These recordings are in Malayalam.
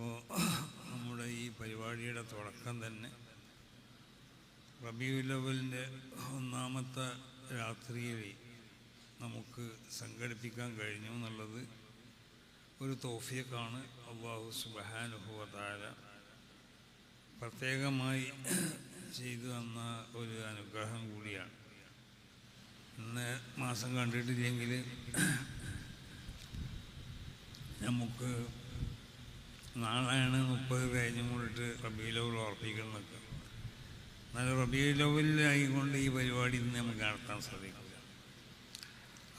അപ്പോൾ നമ്മുടെ ഈ പരിപാടിയുടെ തുടക്കം തന്നെ റബീഉൽ അവ്വലിൻ്റെ ഒന്നാമത്തെ രാത്രിയിൽ നമുക്ക് സംഘടിപ്പിക്കാൻ കഴിഞ്ഞു എന്നുള്ളത് ഒരു തൗഫീഖാണ്. അല്ലാഹു സുബ്ഹാനഹു വ തആല പ്രത്യേകമായി ചെയ്തു തന്ന ഒരു അനുഗ്രഹം കൂടിയാണ്. ഇന്ന് മാസം കണ്ടിട്ടില്ലെങ്കിൽ നമുക്ക് നാളെയാണ് 30 കഴിഞ്ഞും കൊണ്ടിട്ട് റബീഉൽ അവ്വൽ ഉറപ്പിക്കുന്നതൊക്കെ. എന്നാലും റബീഉൽ അവ്വലിലായിക്കൊണ്ട് ഈ പരിപാടി ഇന്ന് നമുക്ക് നടത്താൻ സാധിക്കില്ല.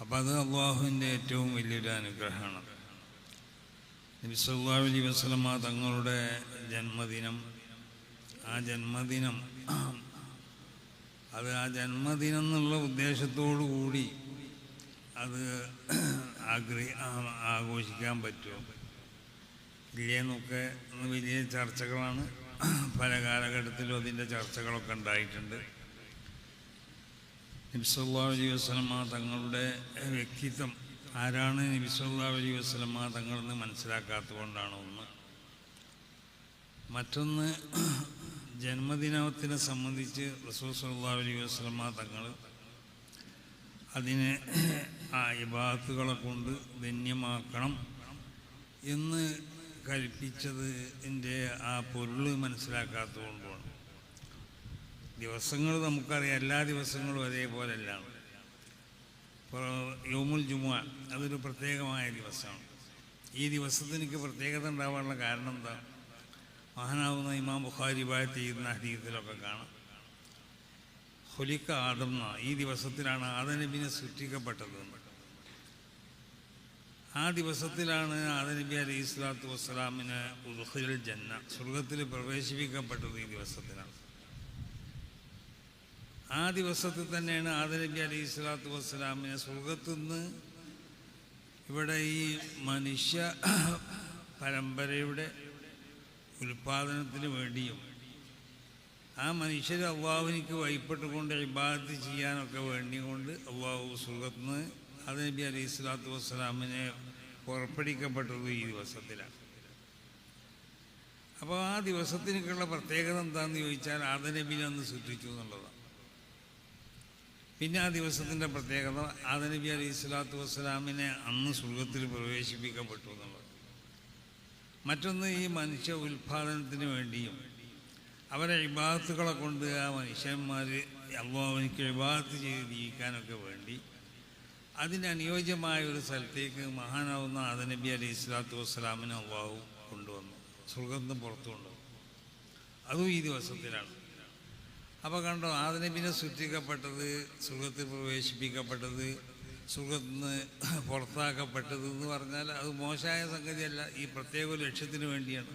അപ്പം അത് അള്ളാഹുവിൻ്റെ ഏറ്റവും വലിയൊരു അനുഗ്രഹമാണ്. നബി സല്ലല്ലാഹു അലൈഹി വസല്ലമ തങ്ങളുടെ ജന്മദിനം, ആ ജന്മദിനം എന്നുള്ള ഉദ്ദേശത്തോടു കൂടി അത് ആഘോഷിക്കാൻ പറ്റുമോ ഇല്ലേന്നൊക്കെ വലിയ ചർച്ചകളാണ്. പല കാലഘട്ടത്തിലും അതിൻ്റെ ചർച്ചകളൊക്കെ ഉണ്ടായിട്ടുണ്ട്. നബി സല്ലല്ലാഹു അലൈഹി വസല്ലമ തങ്ങളുടെ വ്യക്തിത്വം ആരാണ് നബി സല്ലല്ലാഹു അലൈഹി വസല്ലമ തങ്ങളെന്ന് മനസ്സിലാക്കാത്തതുകൊണ്ടാണ് ഒന്ന്. മറ്റൊന്ന്, ജന്മദിനത്തിനെ സംബന്ധിച്ച് റസൂൽ സല്ലല്ലാഹു അലൈഹി വസല്ലമ തങ്ങൾ അതിനെ ആ ഇബാദത്തുകളെ കൊണ്ട് ധന്യമാക്കണം എന്ന് കൽപ്പിച്ചതിൻ്റെ ആ പൊരുൾ മനസ്സിലാക്കാത്തതുകൊണ്ടാണ്. ദിവസങ്ങൾ നമുക്കറിയാം, എല്ലാ ദിവസങ്ങളും ഒരേപോലെയല്ല. ഇപ്പോൾ യൗമുൽ ജുമുഅ അതൊരു പ്രത്യേകമായ ദിവസമാണ്. ഈ ദിവസത്തിനൊക്കെ പ്രത്യേകത ഉണ്ടാവാനുള്ള കാരണം എന്താ? മഹാനാവുന്ന ഇമാം ബുഖാരി റിവായത്ത് ചെയ്യുന്ന ഹദീസിലൊക്കെ കാണാം, ഖുലിഖ ആദം, ഈ ദിവസത്തിലാണ് ആദം നബിയെ സൃഷ്ടിക്കപ്പെട്ടതെന്ന്. ആ ദിവസത്തിലാണ് ആദം നബി അലൈഹി സ്വലാത്തു വസ്സലാമിന് ഉദ്ഖിലൽ ജന്ന, സ്വർഗത്തിൽ പ്രവേശിപ്പിക്കപ്പെട്ടത് ഈ ദിവസത്തിലാണ്. ആ ദിവസത്തിൽ തന്നെയാണ് ആദം നബി അലൈഹി സ്വലാത്തു വസ്സലാമിനെ സ്വർഗത്തു നിന്ന് ഇവിടെ ഈ മനുഷ്യ പരമ്പരയുടെ ഉൽപാദനത്തിന് വേണ്ടിയും ആ മനുഷ്യർ അള്ളാഹുവിനിക്ക് വഴിപ്പെട്ടുകൊണ്ട് ഇബാദത്ത് ചെയ്യാനൊക്കെ വേണ്ടി കൊണ്ട് അള്ളാഹു സ്വർഗത്തു നിന്ന് ആദം നബി അലൈഹി സ്വലാത്തു വസ്സലാമിനെ പുറപ്പെടുവിക്കപ്പെട്ടത് ഈ ദിവസത്തിലാണ്. അപ്പോൾ ആ ദിവസത്തിനൊക്കെയുള്ള പ്രത്യേകത എന്താണെന്ന് ചോദിച്ചാൽ ആദം നബിനെ അന്ന് സൃഷ്ടിച്ചു എന്നുള്ളതാണ്. പിന്നെ ആ ദിവസത്തിൻ്റെ പ്രത്യേകത ആദം നബി അലൈഹി സ്വലാത്തു വസ്സലാമിനെ അന്ന് സ്വർഗത്തിൽ പ്രവേശിപ്പിക്കപ്പെട്ടു എന്നുള്ളത്. മറ്റൊന്ന്, ഈ മനുഷ്യ ഉൽപാദനത്തിന് വേണ്ടിയും അവരെ ഇബാദത്തുകളെ കൊണ്ട് ആ മനുഷ്യന്മാർ അള്ളാഹുവിനിക്ക് ഇബാദത്ത് ചെയ്ത് ജീവിക്കാനൊക്കെ വേണ്ടി അതിനനുയോജ്യമായ ഒരു സ്ഥലത്തേക്ക് മഹാനാവുന്ന ആദം നബി അലൈഹി സ്വലാത്തു വസ്സലാമിനെ അള്ളാഹു കൊണ്ടുവന്നു, സ്വർഗത്തിൽ പുറത്തു കൊണ്ടുവന്നു. അതും ഈ ദിവസത്തിലാണ്. അപ്പോൾ കണ്ടോ, ആദം നബിനെ സൃഷ്ടിക്കപ്പെട്ടത്, സ്വർഗത്തിൽ പ്രവേശിപ്പിക്കപ്പെട്ടത്, സ്വർഗത്തിൽ നിന്ന് പുറത്താക്കപ്പെട്ടത് എന്ന് പറഞ്ഞാൽ അത് മോശമായ സംഗതിയല്ല, ഈ പ്രത്യേക ഒരു ലക്ഷ്യത്തിന് വേണ്ടിയാണ്.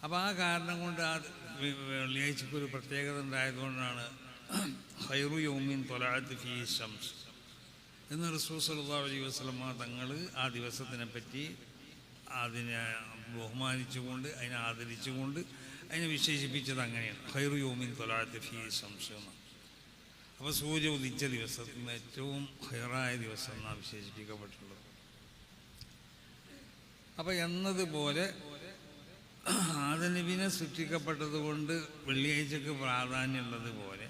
അപ്പോൾ ആ കാരണം കൊണ്ട് ആ വെള്ളിയാഴ്ചക്കൊരു പ്രത്യേകത ഉണ്ടായതുകൊണ്ടാണ് ഖൈറു യൗമിൻ ത്വലഅത് ഫീഹി ശംസ് എന്ന് റസൂൽ സല്ലല്ലാഹു അലൈഹി വസല്ലമ തങ്ങൾ ആ ദിവസത്തിനെ പറ്റി അതിനെ ബഹുമാനിച്ചുകൊണ്ട് അതിനെ ആദരിച്ചുകൊണ്ട് അതിനെ വിശേഷിപ്പിച്ചത് അങ്ങനെയാണ്, ഖൈറു യൗമിൻ ത്വലഅത് ഫീഹി ശംസ് എന്ന്. അപ്പോൾ സൂര്യ ഉദിച്ച ദിവസത്തിന് ഏറ്റവും ഖൈറായ ദിവസം എന്നാണ് വിശേഷിപ്പിക്കപ്പെട്ടുള്ളത്. അപ്പോൾ എന്നതുപോലെ ആദം നബിനെ സൃഷ്ടിക്കപ്പെട്ടത് കൊണ്ട് വെള്ളിയാഴ്ചക്ക് പ്രാധാന്യമുള്ളതുപോലെ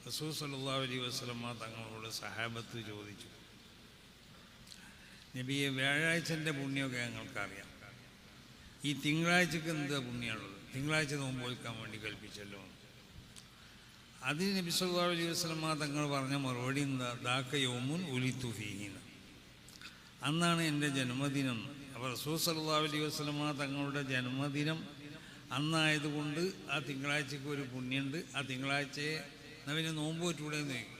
റസൂൽ സല്ലല്ലാഹു അലൈഹി വസല്ലമ തങ്ങളോട് സഹാബത്ത് ചോദിച്ചു, നബിയെ, വ്യാഴാഴ്ചൻ്റെ പുണ്യമൊക്കെ ഞങ്ങൾക്കറിയാം, ഈ തിങ്കളാഴ്ചക്ക് എന്താ പുണ്യമുള്ളത്? തിങ്കളാഴ്ച നോമ്പ് നോൽക്കാൻ വേണ്ടി കൽപ്പിച്ചല്ലോ. അതിന് നബി സല്ലല്ലാഹു അലൈഹി വസല്ലമ തങ്ങൾ പറഞ്ഞ മറുപടി എന്താ? ദാക യൗമുൻ ഉലിതു ഫീഹി, അന്നാണ് എൻ്റെ ജന്മദിനം. അപ്പോൾ റസൂൽ സല്ലല്ലാഹു അലൈഹി വസല്ലമ തങ്ങളുടെ ജന്മദിനം അന്നായതുകൊണ്ട് ആ തിങ്കളാഴ്ചക്ക് ഒരു പുണ്യമുണ്ട്. ആ തിങ്കളാഴ്ചയെ നവന് നോമ്പ് പറ്റൂടെയെന്ന് ചോദിക്കും.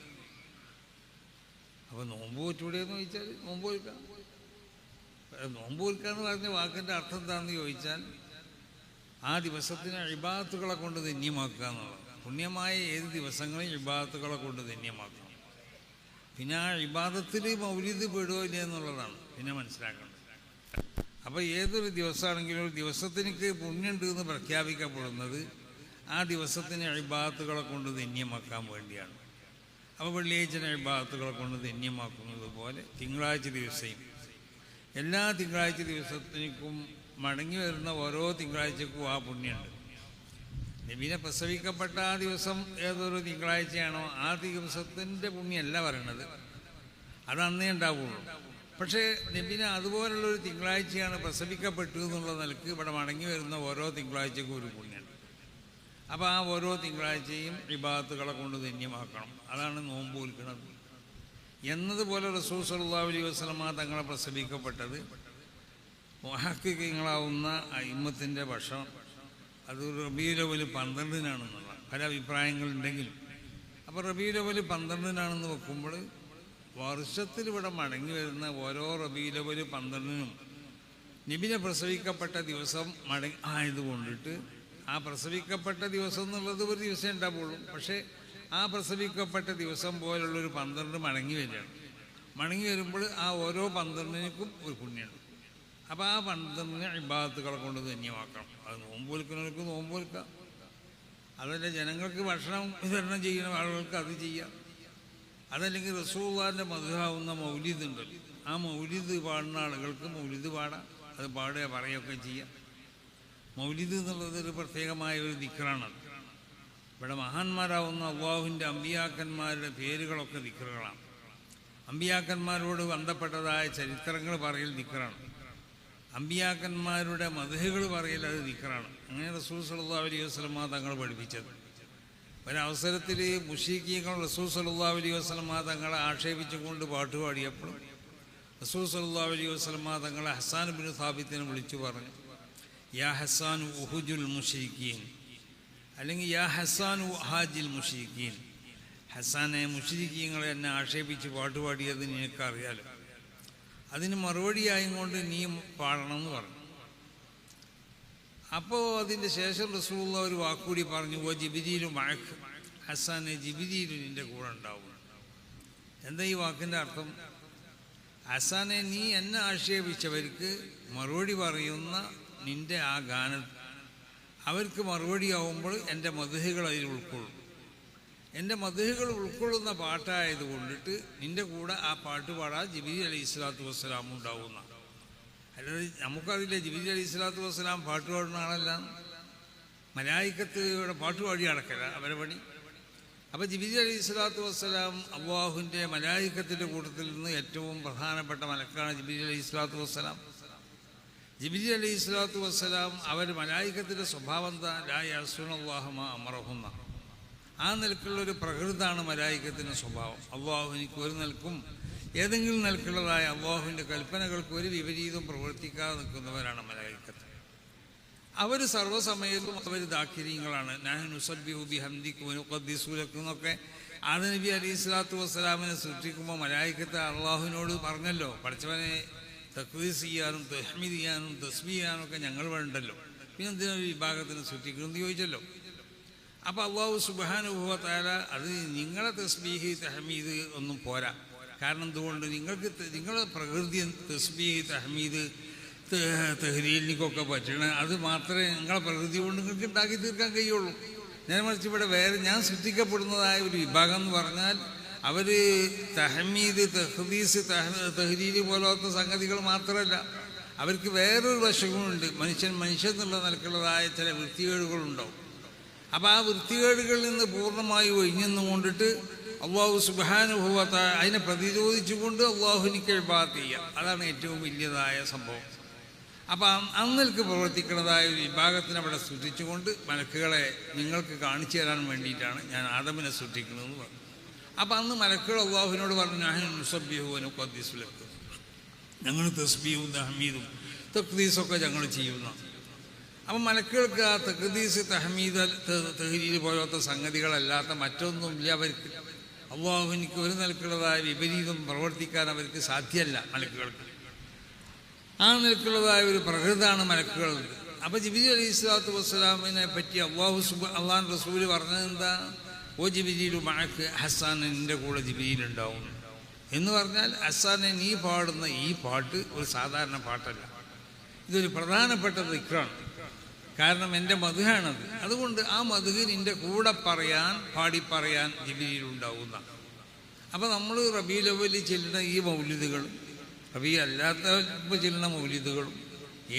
അപ്പോൾ നോമ്പ് പറ്റൂടെയെന്ന് ചോദിച്ചാൽ നോമ്പ് കൊടുക്കാം. നോമ്പ് കൊടുക്കാന്ന് പറഞ്ഞ വാക്കിൻ്റെ അർത്ഥം എന്താണെന്ന് ചോദിച്ചാൽ ആ ദിവസത്തിന് ഇബാദത്തുകളെ കൊണ്ട് ധന്യമാക്കുക എന്നുള്ളത്. പുണ്യമായ ഏത് ദിവസങ്ങളെയും ഇബാദത്തുകളെ കൊണ്ട് ധന്യമാക്കണം. പിന്നെ ആ ഇബാദത്തിൽ മൗലിദ് പെടുകയോ ഇല്ല എന്നുള്ളതാണ് പിന്നെ മനസ്സിലാക്കേണ്ടത്. അപ്പോൾ ഏതൊരു ദിവസമാണെങ്കിലും ഒരു ദിവസത്തിനക്ക് പുണ്യമുണ്ട് എന്ന് പ്രഖ്യാപിക്കപ്പെടുന്നത് ആ ദിവസത്തിന് ഇബാദത്തുകളെ കൊണ്ട് ധന്യമാക്കാൻ വേണ്ടിയാണ്. അപ്പോൾ വെള്ളിയാഴ്ച ഇബാദത്തുകളെ കൊണ്ട് ധന്യമാക്കുന്നത് പോലെ തിങ്കളാഴ്ച ദിവസവും എല്ലാ തിങ്കളാഴ്ച ദിവസത്തിനും മടങ്ങി വരുന്ന ഓരോ തിങ്കളാഴ്ചക്കും ആ പുണ്യമുണ്ട്. നബീനെ പ്രസവിക്കപ്പെട്ട ആ ദിവസം ഏതൊരു തിങ്കളാഴ്ചയാണോ ആ ദിവസത്തിൻ്റെ പുണ്യമല്ല പറയണത്, അത് അന്നേ ഉണ്ടാവുള്ളൂ. പക്ഷേ നബീനെ അതുപോലുള്ളൊരു തിങ്കളാഴ്ചയാണ് പ്രസവിക്കപ്പെട്ടു എന്നുള്ള നിലക്ക് ഇവിടെ മടങ്ങി വരുന്ന ഓരോ തിങ്കളാഴ്ചക്കും ഒരു പുണ്യമുണ്ട്. അപ്പോൾ ആ ഓരോ തിങ്കളാഴ്ചയും ഇബാദത്തുകളെ കൊണ്ട് ധന്യമാക്കണം. അതാണ് നോമ്പ് വിൽക്കുന്നത്. എന്നതുപോലെ റസൂൽ സല്ലല്ലാഹു അലൈഹി വസല്ലമ തങ്ങളെ പ്രസവിക്കപ്പെട്ടത് മുഹഖിഖീങ്ങളാവുന്ന അയിമ്മത്തിൻ്റെ ഭക്ഷണം അത് റബീഉൽ അവ്വൽ 12-നാണെന്നുള്ള പല അഭിപ്രായങ്ങളുണ്ടെങ്കിലും, അപ്പോൾ റബീഉൽ അവ്വൽ 12-നാണെന്ന് വെക്കുമ്പോൾ വർഷത്തിൽ ഇവിടെ മടങ്ങി വരുന്ന ഓരോ റബീഉൽ അവ്വൽ 12-നും നബിനെ പ്രസവിക്കപ്പെട്ട ദിവസം ആയതുകൊണ്ടിട്ട് ആ പ്രസവിക്കപ്പെട്ട ദിവസം എന്നുള്ളത് ഒരു ദിവസം ഉണ്ടാവുള്ളൂ. പക്ഷേ ആ പ്രസവിക്കപ്പെട്ട ദിവസം പോലുള്ളൊരു 12 മടങ്ങി വരികയാണ്. മടങ്ങി വരുമ്പോൾ ആ ഓരോ 12-നും ഒരു പുണ്യമുണ്ട്. അപ്പോൾ ആ 12-നെ ഇബാദത്തുകളെ കൊണ്ട് ധന്യമാക്കണം. അത് നോമ്പ് വിൽക്കുന്നവർക്ക് നോമ്പ് വിൽക്കാം, അതല്ല ജനങ്ങൾക്ക് ഭക്ഷണം വിതരണം ചെയ്യുന്ന ആളുകൾക്ക് അത് ചെയ്യാം. അതല്ലെങ്കിൽ റസൂലുള്ളാഹിൻ്റെ മദ്ഹബാവുന്ന മൗലിദ് ഉണ്ടല്ലോ, ആ മൗലിദ് പാടുന്ന ആളുകൾക്ക് മൗലിദ് പാടാം, അത് പാടുക പറയുകയൊക്കെ ചെയ്യാം. മൗലിദ് എന്നുള്ളത് ഒരു പ്രത്യേകമായ ഒരു ദിക്റാണത്. ഇവിടെ മഹാന്മാരാവുന്ന അല്ലാഹുവിൻ്റെ അമ്പിയാക്കന്മാരുടെ പേരുകളൊക്കെ ദിക്റുകളാണ്. അമ്പിയാക്കന്മാരോട് ബന്ധപ്പെട്ടതായ ചരിത്രങ്ങൾ പറയൽ ദിക്റാണ്. അമ്പിയാക്കന്മാരുടെ മദ്ഹുകൾ പറയൽ അത് ദിക്റാണ്. അങ്ങനെ റസൂൽ സല്ലല്ലാഹു അലൈഹി വസല്ലമ തങ്ങൾ പഠിപ്പിച്ചത്. ഒരവസരത്തിൽ മുശ്രിക്കീങ്ങൾ റസൂൽ സല്ലല്ലാഹു അലൈഹി വസല്ലമ തങ്ങളെ ആക്ഷേപിച്ചുകൊണ്ട് പാട്ടുപാടിയപ്പോൾ റസൂൽ സല്ലല്ലാഹു അലൈഹി വസല്ലമ തങ്ങളെ ഹസ്സാൻ ഇബ്നു സാബിത്തിനെ വിളിച്ചു പറഞ്ഞു, യാ ഹസ്സാൻ ഉഹുജുൽ മുശ്രിക്കീൻ, അല്ലെങ്കിൽ യാ ഹസ്സാൻ ഹാജിൽ മുശ്രിക്കീൻ. ഹസ്സാനെ മുശ്രിക്കീങ്ങളെ എന്നെ ആക്ഷേപിച്ച് പാട്ടുപാടിയത് നിനക്കറിയാലോ, അതിന് മറുപടിയായും കൊണ്ട് നീ പാടണം എന്ന് പറഞ്ഞു. അപ്പോൾ അതിൻ്റെ ശേഷം റസൂലുള്ളാഹി ഒരു വാക്കുകൂടി പറഞ്ഞു, ഓ ജിബ്രീലു മഅക്, ഹസ്സാനെ ജിബ്രീലു നിൻ്റെ കൂടെ ഉണ്ടാവും. എന്താ ഈ വാക്കിൻ്റെ അർത്ഥം? ഹസ്സാനെ നീ എന്നെ ആക്ഷേപിച്ചവർക്ക് മറുപടി പറയുന്ന നിൻ്റെ ആ ഗാനം അവർക്ക് മറുപടിയാവുമ്പോൾ എൻ്റെ മദ്ഹുകൾ അതിൽ ഉൾക്കൊള്ളും. എൻ്റെ മദ്ഹുകൾ ഉൾക്കൊള്ളുന്ന പാട്ടായത് കൊണ്ടിട്ട് നിൻ്റെ കൂടെ ആ പാട്ട് പാടാൻ ജിബ്രീൽ അലൈഹി സ്വലാത്തു വസ്സലാം ഉണ്ടാവുന്ന. അല്ലാതെ നമുക്കറിയില്ല ജിബ്രീൽ അലൈഹി സ്വലാത്തു വസ്സലാം പാട്ട് പാടുന്ന ആളല്ല, മലായിക്കത്ത് ഇവിടെ പാട്ട് പാടി നടക്കല അവരെ പണി. അപ്പോൾ ജിബ്രീൽ അലൈഹി സ്വലാത്തു വസ്സലാം അല്ലാഹുവിൻ്റെ മലായിക്കത്തിൻ്റെ കൂട്ടത്തിൽ നിന്ന് ഏറ്റവും പ്രധാനപ്പെട്ട മലക്കാണ് ജിബ്രീൽ അലൈഹി സ്വലാത്തു വസ്സലാം. ജിബ്രീൽ അലൈഹി സ്വലാത്തു വസ്സലാം അവർ മലായിക്കത്തിൻ്റെ സ്വഭാവം എന്താ? ലാ യഅ്സുനല്ലാഹ മാ അമറഹും. ആ നിലക്കുള്ളൊരു പ്രകൃതാണ് മലായിക്കത്തിൻ്റെ സ്വഭാവം. അള്ളാഹുവിനിക്ക് ഒരു നിലക്കും ഏതെങ്കിലും നിലക്കുള്ളതായ അള്ളാഹുവിൻ്റെ കൽപ്പനകൾക്ക് ഒരു വിപരീതം പ്രവർത്തിക്കാതെ നിൽക്കുന്നവരാണ് മലായിക്കത്ത്. അവർ സർവ്വസമയത്തും അവർ ദാക്കിരീങ്ങളാണ്. നഹ്നു നുസബ്ബിഹു ബിഹംദിക വനുഖദ്ദിസു ലക എന്നൊക്കെ ആദം നബി അലൈഹി സ്വലാത്തു വസ്സലാമിനെ സൃഷ്ടിക്കുമ്പോൾ മലായിക്കത്ത് അള്ളാഹുവിനോട് പറഞ്ഞല്ലോ, പഠിച്ചവനെ തഖ്ദീസ് ചെയ്യാനും തഹ്മീദ് ചെയ്യാനും തസ്ബീഹ് ചെയ്യാനും ഒക്കെ ഞങ്ങൾ വേണ്ടല്ലോ, പിന്നെ എന്തിനൊരു വിഭാഗത്തിന് സൃഷ്ടിക്കണമെന്ന് ചോദിച്ചല്ലോ. അപ്പോൾ അല്ലാഹു സുബ്ഹാനഹു വ തആല അത് നിങ്ങളെ തസ്ബീഹ് തഹ്മീദ് ഒന്നും പോരാ. കാരണം എന്തുകൊണ്ട്? നിങ്ങളുടെ പ്രകൃതി തസ്ബീഹ് തഹ്മീദ് തഹ്ലീലിനൊക്കെ പറ്റണ അത് മാത്രമേ നിങ്ങളെ പ്രകൃതി കൊണ്ട് നിങ്ങൾക്ക് ഉണ്ടാക്കി തീർക്കാൻ കഴിയുള്ളൂ. നേരെ മറിച്ച് ഇവിടെ വേറെ ഞാൻ സൃഷ്ടിക്കപ്പെടുന്നതായ ഒരു വിഭാഗം എന്ന് പറഞ്ഞാൽ അവർ തഹ്മീദ് തഖ്ദീസ് തഹ്ലീല് പോലത്തെ സംഗതികൾ മാത്രമല്ല, അവർക്ക് വേറൊരു വശങ്ങളുണ്ട്. മനുഷ്യൻ എന്നുള്ള നിലക്കുള്ളതായ ചില വൃത്തികേടുകളുണ്ടാവും. അപ്പോൾ ആ വൃത്തികേടുകളിൽ നിന്ന് പൂർണ്ണമായി ഒഴിഞ്ഞെന്ന് കൊണ്ടിട്ട് അല്ലാഹു സുബ്ഹാനഹു വ തആല അതിനെ പ്രതിരോധിച്ചുകൊണ്ട് അല്ലാഹുവിനിക്ക് ഇബാദത്ത് ചെയ്യുക, അതാണ് ഏറ്റവും വലിയതായ സംഭവം. അപ്പോൾ അന്നിൽക്ക് പ്രവർത്തിക്കുന്നതായ ഒരു വിഭാഗത്തിനെ അവിടെ സൃഷ്ടിച്ചുകൊണ്ട് മലക്കുകളെ നിങ്ങൾക്ക് കാണിച്ചു തരാൻ വേണ്ടിയിട്ടാണ് ഞാൻ ആദമിനെ സൃഷ്ടിക്കുന്നതെന്ന് പറഞ്ഞു. അപ്പോൾ അന്ന് മലക്കുകൾ അല്ലാഹുവിനോട് പറഞ്ഞു, നഹ്നു നുസബ്ബിഹു വനുഖദ്ദിസു ലക, ഞങ്ങൾ തസ്ബീഹും തഹ്മീദും തഖ്ദീസൊക്കെ ഞങ്ങൾ ചെയ്യുന്നു. അപ്പം മലക്കുകൾക്ക് ആ തഖ്ദീസ് തഹ്മീദ് തഹ്ലീൽ പോലത്തെ സംഗതികളല്ലാത്ത മറ്റൊന്നുമില്ല അവർക്ക്. അല്ലാഹുവിനിക്ക് ഒരു നിലക്കുള്ളതായ വിപരീതം പ്രവർത്തിക്കാൻ അവർക്ക് സാധ്യമല്ല മലക്കുകൾക്ക്. ആ നിലക്കുള്ളതായ ഒരു പ്രകൃതാണ് മലക്കുകളുണ്ട്. അപ്പോൾ ജിബ്രീൽ അലൈഹി സ്വലാത്തു വസ്സലാമിനെ പറ്റി അള്ളാഹു റസൂൽ പറഞ്ഞത് എന്താ? ഓ ജിബ്രീലു മഅക്, ഹസ്സാൻ നിൻ്റെ കൂടെ ജിബ്രീൽ ഉണ്ടാവും എന്ന് പറഞ്ഞാൽ ഹസ്സാനെ നീ പാടുന്ന ഈ പാട്ട് ഒരു സാധാരണ പാട്ടല്ല, ഇതൊരു പ്രധാനപ്പെട്ട ദിക്റാണ്. കാരണം എൻ്റെ മദ്ഹാണത്. അതുകൊണ്ട് ആ മദ്ഹ് നിൻ്റെ കൂടെ പാടിപ്പറയാൻ ജിബ്രീൽ ഉണ്ടാവുന്ന. അപ്പോൾ നമ്മൾ റബീഉൽ അവ്വലിൽ ചെല്ലുന്ന ഈ മൗലിദുകളും റബീ അല്ലാത്ത ചെല്ലുന്ന മൗലിദുകളും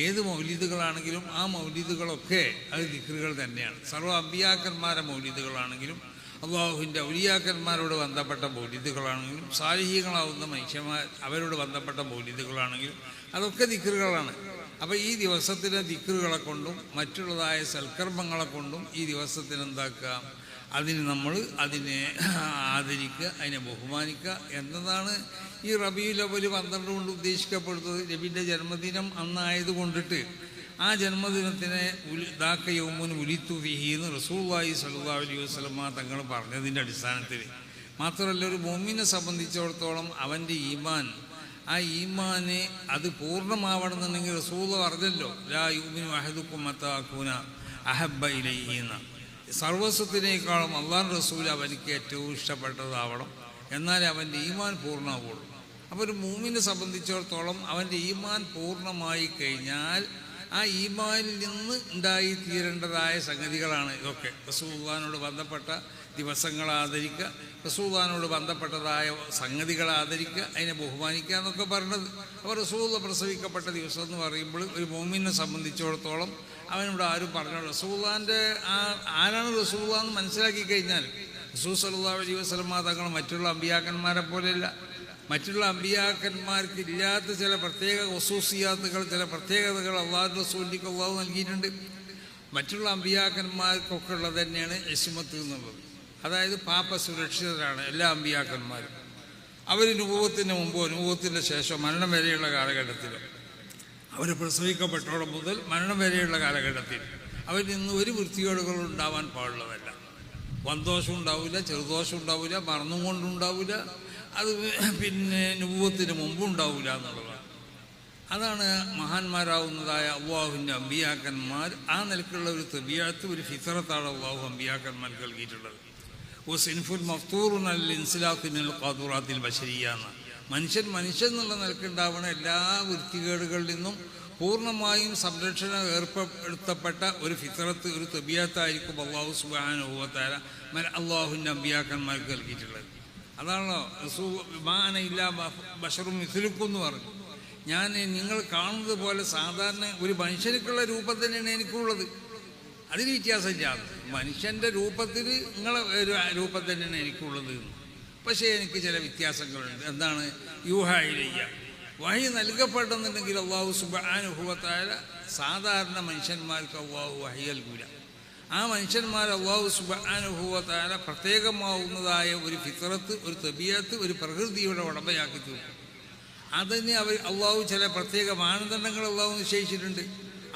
ഏത് മൗലിദുകളാണെങ്കിലും ആ മൗലിദുകളൊക്കെ അത് ദിക്റുകൾ തന്നെയാണ്. സർവ്വ അമ്പിയാക്കന്മാരെ മൗലിദുകളാണെങ്കിലും അള്ളാഹുവിൻ്റെ ഔലിയാക്കന്മാരോട് ബന്ധപ്പെട്ട മൗലിദുകളാണെങ്കിലും സാലിഹീകളാവുന്ന മനുഷ്യന്മാർ അവരോട് ബന്ധപ്പെട്ട മൗലിദുകളാണെങ്കിലും അതൊക്കെ ദിക്റുകളാണ്. അപ്പോൾ ഈ ദിവസത്തിലെ ദിക്റുകളെ കൊണ്ടും മറ്റുള്ളതായ സൽക്കർമ്മങ്ങളെ കൊണ്ടും ഈ ദിവസത്തിന് എന്താക്കുക, അതിനെ ആദരിക്കുക, അതിനെ ബഹുമാനിക്കുക എന്നതാണ് ഈ റബീഉൽ അവ്വൽ 12 കൊണ്ട് ഉദ്ദേശിക്കപ്പെടുന്നത്. നബിൻ്റെ ജന്മദിനം അന്നായത് കൊണ്ടിട്ട് ആ ജന്മദിനത്തിനെ ദാക്ക യൗമുൻ ഉലിത്തു ഫീഹി എന്ന് റസൂലുള്ളാഹി സ്വല്ലല്ലാഹു അലൈഹി വസല്ലമ തങ്ങൾ പറഞ്ഞതിൻ്റെ അടിസ്ഥാനത്തിൽ മാത്രമല്ല, ഒരു മുഅ്മിനെ സംബന്ധിച്ചിടത്തോളം അവൻ്റെ ഈമാൻ, ആ ഈമാന് അത് പൂർണ്ണമാവണമെന്നുണ്ടെങ്കിൽ റസൂൽ പറഞ്ഞല്ലോ, ലാ യുമിനു അഹദുക്കും ഹത്താ അകൂന അഹബ്ബ ഇലൈഹി എന്ന. സർവസ്വത്തിനേക്കാളും അള്ളാഹു റസൂൽ അവനിക്ക് ഏറ്റവും ഇഷ്ടപ്പെട്ടതാവണം, എന്നാലേ അവൻ്റെ ഈമാൻ പൂർണ്ണമാവുള്ളൂ. അപ്പോൾ ഒരു മുഅ്മിനെ സംബന്ധിച്ചിടത്തോളം അവൻ്റെ ഈമാൻ പൂർണ്ണമായി കഴിഞ്ഞാൽ ആ ഈമാനിൽ നിന്ന് ഉണ്ടായി തീരേണ്ടതായ സംഗതികളാണ് ഇതൊക്കെ. റസൂലുള്ളാഹിനോട് ബന്ധപ്പെട്ട ദിവസങ്ങൾ ആദരിക്കുക, റസൂലുള്ളാഹിനോട് ബന്ധപ്പെട്ടതായ സംഗതികൾ ആദരിക്കുക, അതിനെ ബഹുമാനിക്കുക എന്നൊക്കെ പറഞ്ഞത്. അപ്പോൾ റസൂലുള്ളാഹി പ്രസവിക്കപ്പെട്ട ദിവസം എന്ന് പറയുമ്പോൾ ഒരു മുഅ്മിനെ സംബന്ധിച്ചിടത്തോളം അവനോട് ആരും പറഞ്ഞു റസൂലുള്ളാഹിൻ്റെ ആരാണ് റസൂലുള്ളാഹി എന്ന് മനസ്സിലാക്കി കഴിഞ്ഞാൽ റസൂൽ സല്ലല്ലാഹു അലൈഹി വസല്ലം തങ്ങൾ മറ്റുള്ള അമ്പിയാക്കന്മാരെ പോലെയല്ല. മറ്റുള്ള അമ്പിയാക്കന്മാർക്ക് ഇല്ലാത്ത ചില പ്രത്യേക ഖുസൂസിയാത്തുകൾ, ചില പ്രത്യേകതകൾ അള്ളാഹു റസൂലിക്ക് അള്ളാഹു നൽകിയിട്ടുണ്ട്. മറ്റുള്ള അമ്പിയാക്കന്മാർക്കൊക്കെ ഉള്ളത് തന്നെയാണ് ഇസ്മത്ത് എന്നുള്ളത്. അതായത് പാപ സുരക്ഷിതരാണ് എല്ലാ അമ്പിയാക്കന്മാരും. അവർ നുബുവത്തിന് മുമ്പോ നുബുവത്തിൻ്റെ ശേഷം മരണം വരെയുള്ള കാലഘട്ടത്തിൽ, അവർ പ്രസവിക്കപ്പെട്ടോളം മുതൽ മരണം വരെയുള്ള കാലഘട്ടത്തിൽ അവരിൽ നിന്ന് ഒരു വൃത്തികേടുകളും ഉണ്ടാവാൻ പാടുള്ളതല്ല. വൻദോഷം ഉണ്ടാവില്ല, ചെറുദോഷം ഉണ്ടാവില്ല, മറന്നും കൊണ്ടുണ്ടാവില്ല, അത് പിന്നെ നുബുവത്തിന് മുമ്പും ഉണ്ടാവില്ല എന്നുള്ളതാണ്. അതാണ് മഹാന്മാരാവുന്നതായ അള്ളാഹുവിൻ്റെ അമ്പിയാക്കന്മാർ. ആ നിലക്കുള്ള ഒരു തബിയത്ത്, ഒരു ഫിത്രത്താണ് അള്ളാഹു അമ്പിയാക്കന്മാർക്ക് നൽകിയിട്ടുള്ളത്. ഓ സിൻഫുൽ മഫ്തൂറുൻ അൽ ഇൻസിലാഖി മിനൽ ഖാദുറാത്തിൽ ബശരിയ എന്ന. മനുഷ്യൻ എന്നുള്ള നിലക്കുണ്ടാവുന്ന എല്ലാ വൃത്തികേടുകളിൽ നിന്നും പൂർണ്ണമായും സംരക്ഷണം ഏർപ്പെടുത്തപ്പെട്ട ഒരു ഫിത്രത്ത്, ഒരു തബിയത്തായിരിക്കും അള്ളാഹു സുബ്ഹാനഹു വ തആല അള്ളാഹുവിൻ്റെ അമ്പിയാക്കന്മാർക്ക് നൽകിയിട്ടുള്ളത്. അതാണല്ലോ മാന ഇല്ലാ ബശറും മിസ്ലുക്കും എന്ന് പറഞ്ഞു. ഞാൻ നിങ്ങൾ കാണുന്നത് പോലെ സാധാരണ ഒരു മനുഷ്യർക്കുള്ള രൂപം തന്നെയാണ് എനിക്കുള്ളത്, അതിന് വ്യത്യാസമില്ല. മനുഷ്യൻ്റെ രൂപത്തിൽ നിങ്ങളെ ഒരു രൂപം തന്നെയാണ് എനിക്കുള്ളത്. പക്ഷേ എനിക്ക് ചില വ്യത്യാസങ്ങളുണ്ട്. എന്താണ്? യൂഹാ ഇലയ്യ, വഹി നൽകപ്പെടുന്നുണ്ടെങ്കിൽ അള്ളാഹു സുബ്ഹാനഹു വ തആല സാധാരണ മനുഷ്യന്മാർക്ക് അള്ളാഹു വഹി നൽകൂല. ആ മനുഷ്യന്മാർ അള്ളാഹു സുബ്ഹാനഹു വ തആല പ്രത്യേകമാവുന്നതായ ഒരു ഫിത്രത്ത്, ഒരു തബിയത്ത്, ഒരു പ്രകൃതിയുടെ ഉടമയാക്കി തീർക്കും. അതിന് അള്ളാഹു ചില പ്രത്യേക മാനദണ്ഡങ്ങൾ അള്ളാഹു നിശ്ചയിച്ചിട്ടുണ്ട്.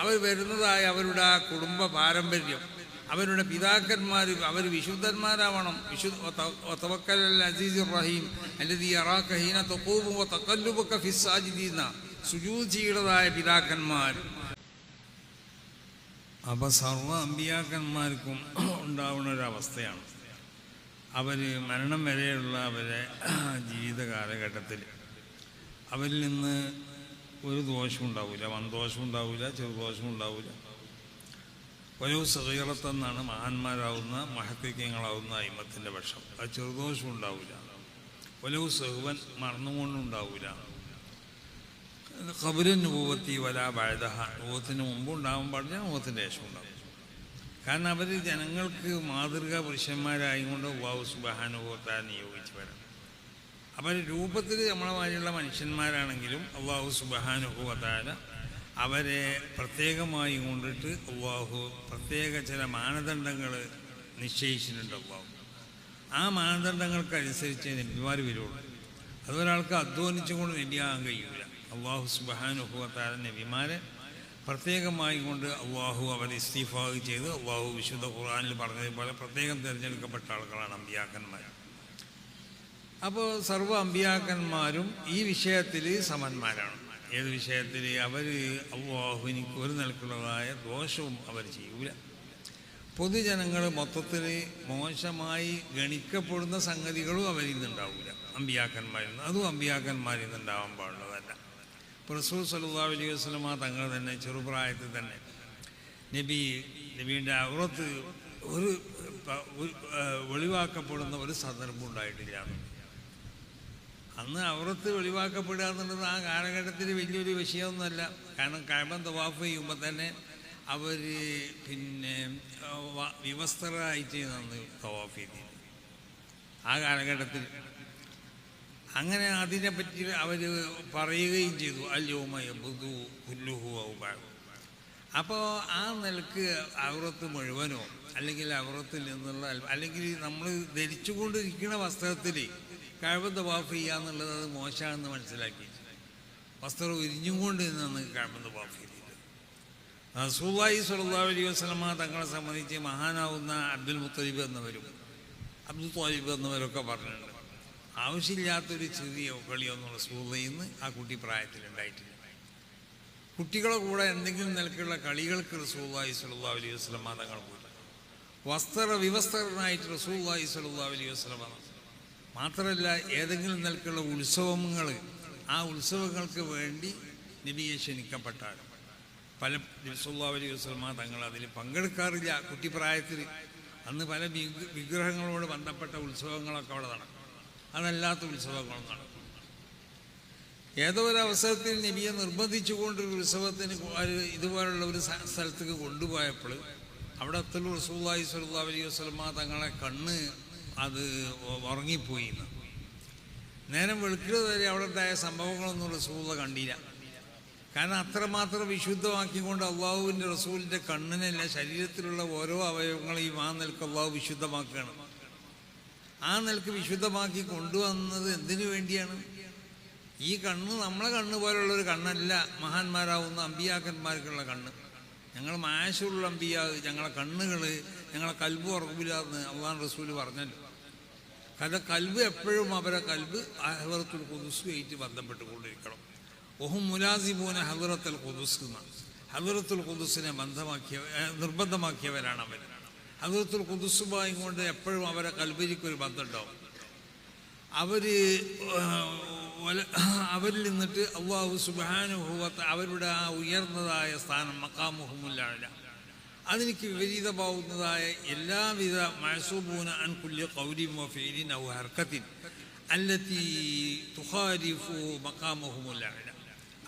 അവർ വരുന്നതായ അവരുടെ ആ കുടുംബ പാരമ്പര്യം, അവരുടെ പിതാക്കന്മാർ, അവർ വിശുദ്ധന്മാരാവണം. തവക്കൽ അസീസുർ റഹീം അല്ലദീ യറാക ഹീന തഖൂമു വ തഖല്ലുബക ഫിസ്സാജിദീന, സുജൂദ് ചെയ്യുന്നതായ പിതാക്കന്മാർ. അപ്പോൾ സർവ്വ അമ്പിയാക്കന്മാർക്കും ഉണ്ടാവുന്ന ഒരവസ്ഥയാണ്, അവർ മരണം വരെയുള്ള അവരെ ജീവിത കാലഘട്ടത്തിൽ അവരിൽ നിന്ന് ഒരു ദോഷവും ഉണ്ടാവില്ല, വൻദോഷവും ഉണ്ടാവില്ല, ചെറുദോഷവും ഉണ്ടാവില്ല. ഒരു സഗീറത്തെന്നാണ് മഹാന്മാരാവുന്ന മഹത്വജ്ഞങ്ങളാവുന്ന അയിമത്തിൻ്റെ പക്ഷം. അത് ചെറുദോഷവും ഉണ്ടാവില്ല. ഒരു സഹുവൻ മറന്നുകൊണ്ടുണ്ടാവില്ല. ഖബറിൻ നുബുവത്തി വലാ ബഅദഹ, നുബുവത്തിന് മുമ്പ് ഉണ്ടാവാൻ പാടില്ല, നുബുവത്തിൻ്റെ ശേഷം ഉണ്ടാവും. കാരണം അവർ ജനങ്ങൾക്ക് മാതൃകാ പുരുഷന്മാരായതുകൊണ്ട് അല്ലാഹു സുബ്ഹാനഹു വ തആല നിയോഗിച്ചവരാണ്. അവർ രൂപത്തിൽ നമ്മളെ മാതിരിയുള്ള മനുഷ്യന്മാരാണെങ്കിലും അല്ലാഹു സുബ്ഹാനഹു വ തആല അവരെ പ്രത്യേകമായി കൊണ്ടിട്ട് അല്ലാഹു പ്രത്യേക ചില മാനദണ്ഡങ്ങൾ നിശ്ചയിച്ചിട്ടുണ്ട്. അല്ലാഹു ആ മാനദണ്ഡങ്ങൾക്കനുസരിച്ച് നബിമാർ വരുള്ളൂ. അതൊരാൾക്ക് അധ്വാനിച്ചുകൊണ്ട് നബിയാകാൻ കഴിയില്ല. അല്ലാഹു സുബ്ഹാനഹു വ തആല നബിമാരെ പ്രത്യേകമായി കൊണ്ട് അല്ലാഹു അവരെ ഇസ്തിഫാ ചെയ്ത് അല്ലാഹു വിശുദ്ധ ഖുർആനിൽ പറഞ്ഞതുപോലെ പ്രത്യേകം തിരഞ്ഞെടുക്കപ്പെട്ട ആളുകളാണ് അമ്പിയാക്കന്മാർ. അപ്പോൾ സർവ്വ അമ്പിയാക്കന്മാരും ഈ വിഷയത്തിൽ സമന്മാരാണ്. ഏത് വിഷയത്തിൽ? അവർ അല്ലാഹുവിനിക്ക് ഒരു നിലക്കുള്ളതായ ദോഷവും അവർ ചെയ്യൂല. പൊതുജനങ്ങൾ മൊത്തത്തിൽ മോശമായി ഗണിക്കപ്പെടുന്ന സംഗതികളും അവരിൽ നിന്നുണ്ടാവില്ല അമ്പിയാക്കന്മാരിൽ നിന്ന്. അതും അമ്പിയാക്കന്മാരിൽ നിന്നുണ്ടാവാൻ പാടുള്ളതല്ല. ഇപ്പോൾ റസൂൽ സല്ലല്ലാഹു അലൈഹി വസല്ലമ തങ്ങൾ തന്നെ ചെറുപ്രായത്തിൽ തന്നെ നബിയുടെ ഔറത്ത് ഒരു വെളിവാക്കപ്പെടുന്ന ഒരു സന്ദർഭം ഉണ്ടായിട്ടില്ല. അന്ന് ഔറത്ത് ഒഴിവാക്കപ്പെടുക എന്നുള്ളത് ആ കാലഘട്ടത്തിൽ വലിയൊരു വിഷയമൊന്നുമല്ല. കാരണം കഅബ തവാഫ് ചെയ്യുമ്പോൾ തന്നെ അവർ പിന്നെ വിവസ്ത്രരായിട്ട് അന്ന് തവാഫ് ചെയ്തിരുന്നു ആ കാലഘട്ടത്തിൽ. അങ്ങനെ അതിനെപ്പറ്റി അവർ പറയുകയും ചെയ്തു, അല്യൗമ യബ്ദു കുല്ലുഹു ഔ ബഅദ്. അപ്പോൾ ആ നിലക്ക് ഔറത്ത് മുഴുവനോ അല്ലെങ്കിൽ ഔറത്തിൽ നിന്നുള്ള അല്ലെങ്കിൽ നമ്മൾ ധരിച്ചുകൊണ്ടിരിക്കുന്ന വസ്ത്രത്തിൽ കഅബ തവാഫ് ചെയ്യുക എന്നുള്ളത് അത് മോശമാണെന്ന് മനസ്സിലാക്കി വസ്ത്രം ഉരിഞ്ഞും കൊണ്ട് നിന്നാണ് കഅബ തവാഫ് ചെയ്തത്. റസൂലുള്ളാഹി സ്വല്ലല്ലാഹു അലൈഹി വസല്ലമ തങ്ങളെ സംബന്ധിച്ച് മഹാനാവുന്ന അബ്ദുൽ മുത്തലിബ് എന്നവരും അബ്ദുൽ ത്വാലിബ് എന്നവരൊക്കെ പറഞ്ഞിട്ടുണ്ട്, ആവശ്യമില്ലാത്തൊരു ചെറിയോ കളിയൊന്നും റസൂലുള്ളാഹിയിൽ നിന്ന് ആ കുട്ടി പ്രായത്തിലുണ്ടായിട്ടില്ല. കുട്ടികളെ കൂടെ എന്തെങ്കിലും നിലക്കുള്ള കളികൾക്ക് റസൂലുള്ളാഹി സ്വല്ലല്ലാഹു അലൈഹി വസല്ലമ തങ്ങൾ പോയി. വിവസ്ത്രനായിട്ട് റസൂലുള്ളാഹി സ്വല്ലല്ലാഹു അലൈഹി വസല്ലമ. മാത്രമല്ല ഏതെങ്കിലും നിലക്കുള്ള ഉത്സവങ്ങൾ, ആ ഉത്സവങ്ങൾക്ക് വേണ്ടി നബിയെ ക്ഷണിക്കപ്പെട്ടാണ് പല റസൂലുള്ളാഹി അലൈഹി വസല്ലമ തങ്ങൾ അതിൽ പങ്കെടുക്കാറില്ല. കുട്ടിപ്രായത്തിൽ അന്ന് പല വിഗ്രഹങ്ങളോട് ബന്ധപ്പെട്ട ഉത്സവങ്ങളൊക്കെ അവിടെ നടക്കും, അതല്ലാത്ത ഉത്സവങ്ങളും നടക്കും. ഏതോ ഒരു അവസരത്തിൽ നബിയെ നിർബന്ധിച്ചുകൊണ്ടൊരു ഉത്സവത്തിന് ഇതുപോലുള്ള ഒരു സ്ഥലത്തേക്ക് കൊണ്ടുപോയപ്പോൾ അവിടെ റസൂലുള്ളാഹി സ്വല്ലല്ലാഹു അലൈഹി വസല്ലമ തങ്ങളെ കണ്ണ് അത് ഉറങ്ങിപ്പോയി. നേരം വെളുക്കുന്നത് വരെ അവിടെ ഉണ്ടായ സംഭവങ്ങളൊന്നും റസൂലുള്ളാഹി കണ്ടില്ല. കാരണം അത്രമാത്രം വിശുദ്ധമാക്കിക്കൊണ്ട് അള്ളാഹുവിൻ്റെ റസൂലിൻ്റെ കണ്ണിനല്ല, ശരീരത്തിലുള്ള ഓരോ അവയവങ്ങളെയും ആ നിലക്ക് അള്ളാഹു വിശുദ്ധമാക്കുകയാണ്. ആ നിലക്ക് വിശുദ്ധമാക്കി കൊണ്ടുവന്നത് എന്തിനു വേണ്ടിയാണ്? ഈ കണ്ണ് നമ്മളെ കണ്ണ് പോലുള്ളൊരു കണ്ണല്ല മഹാന്മാരാവുന്ന അമ്പിയാക്കന്മാർക്കുള്ള കണ്ണ്. ഞങ്ങൾ മാശുള്ള അമ്പിയാ, ഞങ്ങളെ കണ്ണുകൾ, ഞങ്ങളെ കൽബ് ഉറപ്പില്ലാന്ന് അള്ളാഹു റസൂല് പറഞ്ഞല്ലോ. കാരണം കൽബ് എപ്പോഴും അവരെ കൽബ് ഹദറത്തുൽ ഖുദ്സുമായിട്ട് ബന്ധപ്പെട്ടുകൊണ്ടിരിക്കണം. ഒഹും മുലാസിമൂന ഹദറത്തുൽ ഖുദ്സ് എന്ന ഹദറത്തുൽ ഖുദ്സിനെ നിർബന്ധമാക്കിയവരാണ് അവർ. ഹദറത്തുൽ ഖുദ്സുമായി കൊണ്ട് എപ്പോഴും അവരെ കൽബിലേക്കൊരു ബന്ധമുണ്ടാവും. അവരിൽ നിന്നിട്ട് അല്ലാഹു സുബ്ഹാനഹു വ തആല അവരുടെ ആ ഉയർന്നതായ സ്ഥാനം മഖാമുഹുൽ അഅല അതിലേക്ക് വിപരീതമാവുന്നതായ എല്ലാവിധ മഅസൂബൂന അൻ കുല്ലി ഖൗലിൻ വ ഫിഇലിൻ ഔ ഹർകത്തിൻ അല്ലതി തുഖാരിഫു മഖാമുഹുൽ അഅല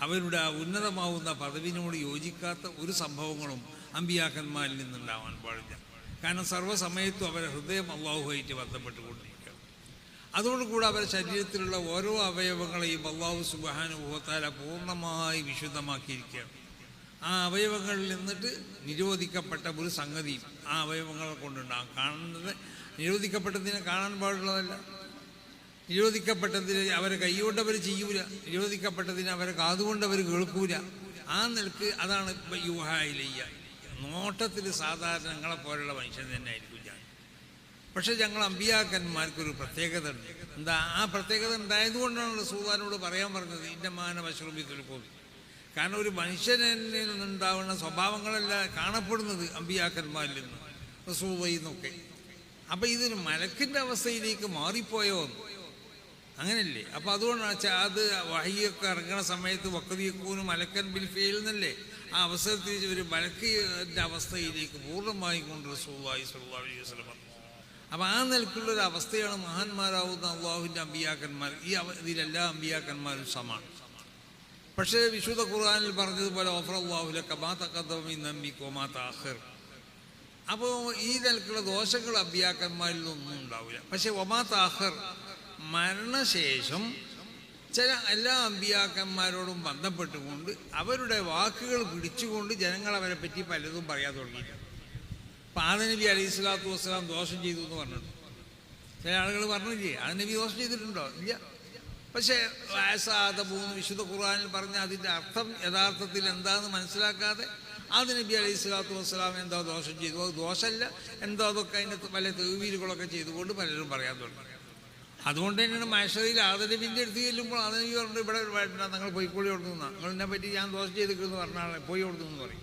അവരുടെ ആ ഉന്നതമാവുന്ന പദവിനോട് യോജിക്കാത്ത ഒരു സംഭവങ്ങളും അമ്പിയാക്കന്മാരിൽ നിന്നുണ്ടാവാൻ പാടില്ല. കാരണം സർവ്വസമയത്തും അവരുടെ ഹൃദയം അള്ളാഹുവായിട്ട് ബന്ധപ്പെട്ടുകൊണ്ടിരിക്കുക. അതോടുകൂടെ അവരുടെ ശരീരത്തിലുള്ള ഓരോ അവയവങ്ങളെയും അല്ലാഹു സുബ്ഹാനഹു വ തആല പൂർണ്ണമായി വിശുദ്ധമാക്കിയിരിക്കുകയാണ്. ആ അവയവങ്ങളിൽ നിന്നിട്ട് നിരോധിക്കപ്പെട്ട ഒരു സംഗതിയും ആ അവയവങ്ങളെ കൊണ്ടുണ്ടാകും. കാണുന്നത് നിരോധിക്കപ്പെട്ടതിനെ കാണാൻ പാടുള്ളതല്ല, നിരോധിക്കപ്പെട്ടതിന് അവരെ കൈകൊണ്ട് അവർ ചെയ്യൂല, നിരോധിക്കപ്പെട്ടതിന് അവരെ കാതുകൊണ്ട് അവർ കേൾക്കൂല. ആ നിലക്ക് അതാണ് യൂഹായിലയ്യ. നോട്ടത്തിൽ സാധാരണ ഞങ്ങളെപ്പോലുള്ള മനുഷ്യൻ തന്നെ ആയിരിക്കും ഞാൻ. പക്ഷെ ഞങ്ങൾ അമ്പിയാക്കന്മാർക്കൊരു പ്രത്യേകത ഉണ്ട്. എന്താ ആ പ്രത്യേകത ഉണ്ടായതുകൊണ്ടാണ് റസൂലുള്ളാഹിനോട് പറയാൻ പറഞ്ഞത് ഇന്നമാന ബശറുൻ കോതി. കാരണം ഒരു മനുഷ്യനിൽ നിന്നുണ്ടാവുന്ന സ്വഭാവങ്ങളല്ല കാണപ്പെടുന്നത് അമ്പിയാക്കന്മാരിൽ നിന്ന്, റസൂലുള്ളാഹിയിൽ നിന്നൊക്കെ. അപ്പം ഇതൊരു മലക്കിൻ്റെ അവസ്ഥയിലേക്ക് മാറിപ്പോയോ അങ്ങനല്ലേ? അപ്പം അതുകൊണ്ടാണ് അത് വഹിയൊക്കെ ഇറങ്ങുന്ന സമയത്ത് വക്കതിയക്കൂന് മലക്കൻ ബിൽ ഫെയിൽ എന്നല്ലേ ആ അവസരത്തിൽ ഒരു മലക്കിൻ്റെ അവസ്ഥയിലേക്ക് പൂർണ്ണമായും കൊണ്ട് റസൂലുള്ളാഹി സ്വല്ലല്ലാഹു അലൈഹി വസല്ലം. അപ്പം ആ നിലക്കുള്ളൊരു അവസ്ഥയാണ് മഹാന്മാരാവുന്ന അള്ളാഹുവിൻ്റെ അമ്പിയാക്കന്മാർ. ഇതിലെല്ലാ അമ്പിയാക്കന്മാരും സമാണ്. പക്ഷേ വിശുദ്ധ ഖുർആനിൽ പറഞ്ഞതുപോലെ ഓഫറല്ലാഹു ലക മാ തഖദ്ദമ മിൻ ദംബിക വമാ തഅഖർ. അപ്പോൾ ഈ നിലക്കുള്ള ദോഷങ്ങൾ അമ്പിയാക്കന്മാരിലൊന്നും ഉണ്ടാവില്ല. പക്ഷെ വമാ തഅഖർ മരണശേഷം ചില എല്ലാ അമ്പിയാക്കന്മാരോടും ബന്ധപ്പെട്ടുകൊണ്ട് അവരുടെ വാക്കുകൾ പിടിച്ചുകൊണ്ട് ജനങ്ങൾ അവരെ പറ്റി പലതും പറയാൻ തുടങ്ങിയില്ല. അപ്പം ആദം നബി അലൈഹി സ്വലാത്തു വസ്സലാം ദോഷം ചെയ്തു എന്ന് പറഞ്ഞിട്ടുണ്ട്. ചില ആളുകൾ പറഞ്ഞില്ലേ ആദം നബി ദോഷം ചെയ്തിട്ടുണ്ടോ? ഇല്ല. പക്ഷേ വയസ്സാദമൂന്ന് വിശുദ്ധ ഖുർആനിൽ പറഞ്ഞ അതിൻ്റെ അർത്ഥം യഥാർത്ഥത്തിൽ എന്താണെന്ന് മനസ്സിലാക്കാതെ ആദം നബി അലൈഹി സ്വലാത്തു വസ്സലാം എന്തോ ദോഷം ചെയ്തു, അത് ദോഷമല്ല എന്തോ അതൊക്കെ അതിൻ്റെ പല തെളിവീലുകളൊക്കെ ചെയ്തുകൊണ്ട് പലരും പറയാൻ തുടങ്ങി. അതുകൊണ്ട് തന്നെയാണ് മഹ്ശറിൽ ആദം നബിൻ്റെ അടുത്ത് ചെല്ലുമ്പോൾ ആദം നബി പറഞ്ഞു ഇവിടെ വേണ്ട, നിങ്ങൾ പോയിക്കോളി കൊടുക്കുന്ന നിങ്ങളെന്നെ പറ്റി ഞാൻ ദോഷം ചെയ്തിരിക്കുന്നു പറഞ്ഞാൽ പോയി കൊടുക്കുന്നു പറയും.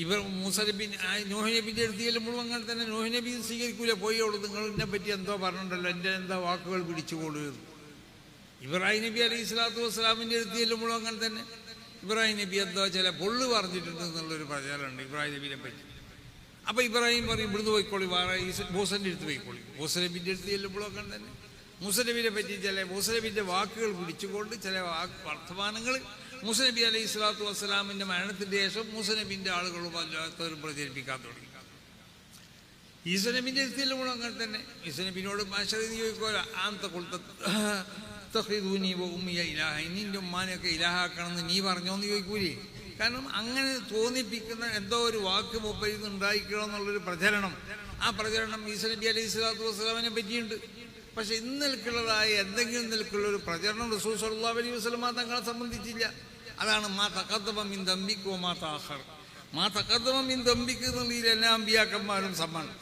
ഇവർ മൂസ നബി നൂഹ് നബിൻ്റെ അടുത്ത് ചെല്ലുമ്പോഴും അങ്ങനെ തന്നെ നൂഹ് നബി സ്വീകരിക്കൂല, പോയി കൊടുത്തു നിങ്ങൾ എന്നെ പറ്റി എന്തോ പറഞ്ഞിട്ടുണ്ടല്ലോ, എൻ്റെ എന്താ വാക്കുകൾ പിടിച്ചുകൊള്ളുക. ഇബ്രാഹിം നബി അലൈഹി സ്വലാത്തു വസ്സലാമിൻ്റെ അടുത്ത് ചെല്ലുമ്പോഴും അങ്ങനെ തന്നെ ഇബ്രാഹിം നബി എന്തോ ചില പൊള്ളു പറഞ്ഞിട്ടുണ്ട് എന്നുള്ളൊരു പ്രചാരമുണ്ട് ഇബ്രാഹിം നബിനെ പറ്റി. അപ്പോൾ ഇബ്രാഹിം പറയും ഇവിടുന്ന് പോയിക്കോളി, വേറെ മൂസൻ്റെ അടുത്ത് പോയിക്കോളി. മൂസ നബിൻ്റെ അടുത്ത് ചെല്ലുമ്പോഴും അങ്ങനെ തന്നെ മൂസനബിയെ പറ്റി ചില മൂസനബിൻ്റെ വാക്കുകൾ പിടിച്ചുകൊണ്ട് ചില വർത്തമാനങ്ങൾ മൂസനബി അലൈഹി സ്വലാത്തു വസ്സലാമിൻ്റെ മരണത്തിൻ്റെ ശേഷം മൂസനബിൻ്റെ ആളുകളും അല്ലാത്തവരും പ്രചരിപ്പിക്കാൻ തുടങ്ങി. ഈസനബിൻ്റെ എത്തിയിലും കൂടെ അങ്ങനെ തന്നെ. ഈസനബിനോട് മാഷതി ചോദിക്കുക, ആന്ത കൊളുത്തൂനി ഉമ്മിയ ഇലാഹ, നിൻ്റെ ഉമ്മാനെയൊക്കെ ഇലാഹാക്കണമെന്ന് നീ പറഞ്ഞോന്ന് ചോദിക്കൂലേ? കാരണം അങ്ങനെ തോന്നിപ്പിക്കുന്ന എന്തോ ഒരു വാക്ക് മൂപ്പരിൽ നിന്ന് ഉണ്ടായിക്കണമെന്നുള്ളൊരു പ്രചരണം, ആ പ്രചരണം ഈസനബി അലൈഹി സ്വലാത്തു വസ്സലാമിനെ പറ്റിയുണ്ട്. പക്ഷെ ഇന്നൽക്കുള്ളതായ എന്തെങ്കിലും നിൽക്കുള്ള ഒരു പ്രചരണം റസൂൽ സല്ലല്ലാഹു അലൈഹി വസല്ലം തങ്ങളെ സംബന്ധിച്ചില്ല. അതാണ് മാ തഖദ്ദമ മിൻ ദംബിക വമാ തഅഖർ. മാ തഖദ്ദമ മിൻ ദംബിക എന്നുള്ളതിൽ എല്ലാ അമ്പിയാക്കന്മാരും സമ്മാനം.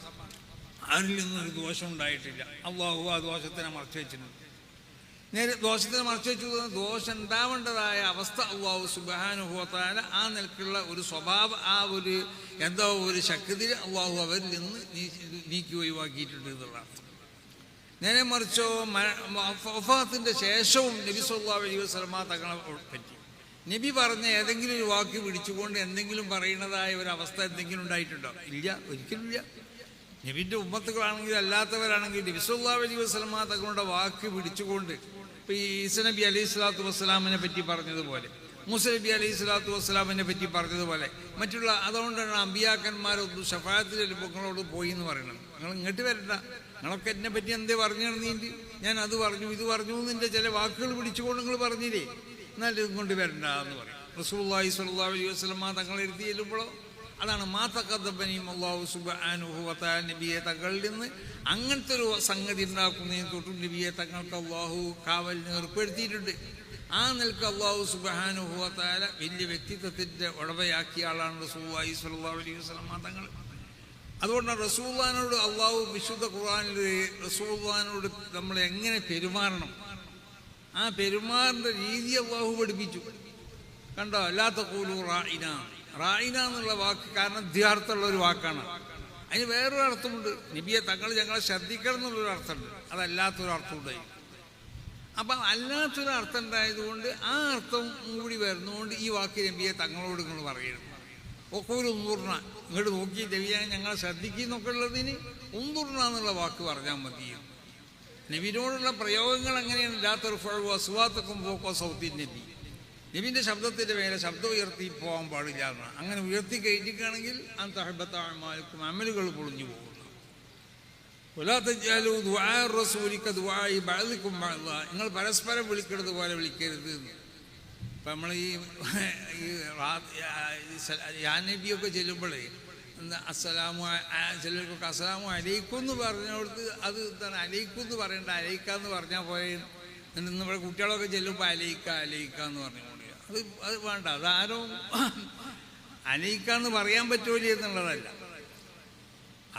അതിൽ നിന്നൊരു ദോഷം ഉണ്ടായിട്ടില്ല. അള്ളാഹു ആ ദോഷത്തിനെ മറച്ചു വെച്ചിട്ടുണ്ട്. നേരെ ദോഷത്തിനെ മറച്ചു വെച്ചു. ദോഷം ഉണ്ടാവേണ്ടതായ അവസ്ഥ അള്ളാഹു സുബ്ഹാനഹു വ തആല ആ നിൽക്കുള്ള ഒരു സ്വഭാവം, ആ ഒരു എന്തോ ഒരു ശക്തി അള്ളാഹു അവരിൽ നിന്ന് നീക്കി ഒഴിവാക്കിയിട്ടുണ്ട് എന്നുള്ളതാണ്. നേരെ മറിച്ചോ വഫാത്തിൻ്റെ ശേഷവും നബി സല്ലല്ലാഹു അലൈഹി വസല്ലം തങ്ങളെ പറ്റി നബി പറഞ്ഞ ഏതെങ്കിലും ഒരു വാക്ക് പിടിച്ചുകൊണ്ട് എന്തെങ്കിലും പറയുന്നതായ ഒരവസ്ഥ എന്തെങ്കിലും ഉണ്ടായിട്ടുണ്ടോ? ഇല്ല, ഒരിക്കലുമില്ല. നബിൻ്റെ ഉമ്മത്തുകളാണെങ്കിലും അല്ലാത്തവരാണെങ്കിലും നബി സല്ലല്ലാഹു അലൈഹി വസല്ലം തങ്ങളുടെ വാക്ക് പിടിച്ചുകൊണ്ട് ഇപ്പോൾ ഈ ഈസ നബി അലൈഹി സ്വലാത്തു വസ്സലാമിനെ പറ്റി പറഞ്ഞതുപോലെ, മൂസ നബി അലൈഹി സ്വലാത്തു വസ്സലാമിനെ പറ്റി പറഞ്ഞതുപോലെ മറ്റുള്ള, അതുകൊണ്ടാണ് അമ്പിയാക്കന്മാരൊന്നും ഷഫാഅത്തിൽ നിങ്ങളോട് പോയി എന്ന് പറയുന്നത്. നിങ്ങൾ ഇങ്ങോട്ട് വരണ്ട, നിങ്ങളൊക്കെ എന്നെ പറ്റി എന്തേ പറഞ്ഞു നടന്നീൻ്റെ, ഞാൻ അത് പറഞ്ഞു ഇത് പറഞ്ഞു എന്നിൻ്റെ ചില വാക്കുകൾ പിടിച്ചുകൊണ്ട് നിങ്ങൾ പറഞ്ഞില്ലേ, എന്നാൽ ഇതും കൊണ്ട് വരണ്ട എന്ന് പറയും. റസൂലുള്ളാഹി സ്വല്ലല്ലാഹു അലൈഹി വസല്ലം തങ്ങളെ എടുത്ത് ചെല്ലുമ്പോഴോ അതാണ് മാ തഖദ്ദമനിയും അല്ലാഹു സുബ്ഹാനഹു വ തആല നബിയെ തങ്ങളിൽ നിന്ന് അങ്ങനത്തെ ഒരു സംഗതി ഉണ്ടാക്കുന്നതിന് തൊട്ടും നബിയെ തങ്ങൾക്ക് അള്ളാഹു കാവലിന് ഏർപ്പെടുത്തിയിട്ടുണ്ട്. ആ നിലക്ക് അള്ളാഹു സുബ്ഹാനഹു വ തആല വലിയ വ്യക്തിത്വത്തിൻ്റെ ഉടമയാക്കിയ ആളാണ് റസൂലുള്ളാഹി സ്വല്ലല്ലാഹു അലൈഹി വസല്ലം തങ്ങൾ. അതുകൊണ്ടാണ് റസൂലുള്ളാഹിനോട് അള്ളാഹു വിശുദ്ധ ഖുർആനിൽ റസൂലുള്ളാഹിനോട് നമ്മൾ എങ്ങനെ പെരുമാറണം, ആ പെരുമാറിൻ്റെ രീതി അള്ളാഹു പഠിപ്പിച്ചു. കണ്ടോ, ലാ തഖൂലു റാഇന. റാഇന എന്നുള്ള വാക്ക് കാരണം അധ്യാർത്ഥമുള്ള ഒരു വാക്കാണ്. അതിന് വേറൊരു അർത്ഥമുണ്ട്. നബിയെ തങ്ങൾ ഞങ്ങളെ ശ്രദ്ധിക്കണം എന്നുള്ളൊരു അർത്ഥമുണ്ട്, അതല്ലാത്തൊരു അർത്ഥം ഉണ്ടായി. അപ്പം അല്ലാത്തൊരു അർത്ഥം ഉണ്ടായതുകൊണ്ട് ആ അർത്ഥം കൂടി വരുന്നതുകൊണ്ട് ഈ വാക്ക് നബിയെ തങ്ങളോട് നിങ്ങൾ പറയരുത്. ഒക്കെ ഒരു ഉന്തുർണ, ഇങ്ങോട്ട് നോക്കി നബിയെ ഞങ്ങളെ ശ്രദ്ധിക്കുന്നൊക്കെ ഉള്ളതിന് ഉന്തുർണ എന്നുള്ള വാക്ക് പറഞ്ഞാൽ മതി. നബിനോടുള്ള പ്രയോഗങ്ങൾ എങ്ങനെയാണ്? ഇല്ലാത്തൊരു ഫഴു അസ്വാത്തക്കും പോക്കോ സൗത്തിൻ നബി, നബിൻ്റെ ശബ്ദത്തിൻ്റെ മേലെ ശബ്ദം ഉയർത്തി പോകാൻ പാടില്ല എന്നാണ്. അങ്ങനെ ഉയർത്തി കഴിഞ്ഞിട്ടാണെങ്കിൽ അന്തഹബത്താമാർക്കും അമലുകൾ പൊളിഞ്ഞു പോകുന്നു. നിങ്ങൾ പരസ്പരം വിളിക്കുന്നത് പോലെ വിളിക്കരുത് എന്ന്. ഇപ്പം നമ്മൾ ഈ യാനബിയൊക്കെ ചെല്ലുമ്പോഴേ എന്താ അസ്സലാമു, ചിലർക്കൊക്കെ അസ്സലാമു അലൈക്കും എന്ന് പറഞ്ഞോടത്ത് അത് എന്താണ് അലൈക്കും എന്ന് പറയേണ്ട, അലൈക്കാന്ന് പറഞ്ഞാൽ പോയ നമ്മുടെ കുട്ടികളൊക്കെ ചെല്ലുമ്പോൾ അലൈക്ക എന്ന് പറഞ്ഞു അത് വേണ്ട. അതാരോ അലൈക്കാന്ന് പറയാൻ പറ്റുമല്ലോ എന്നുള്ളതല്ല,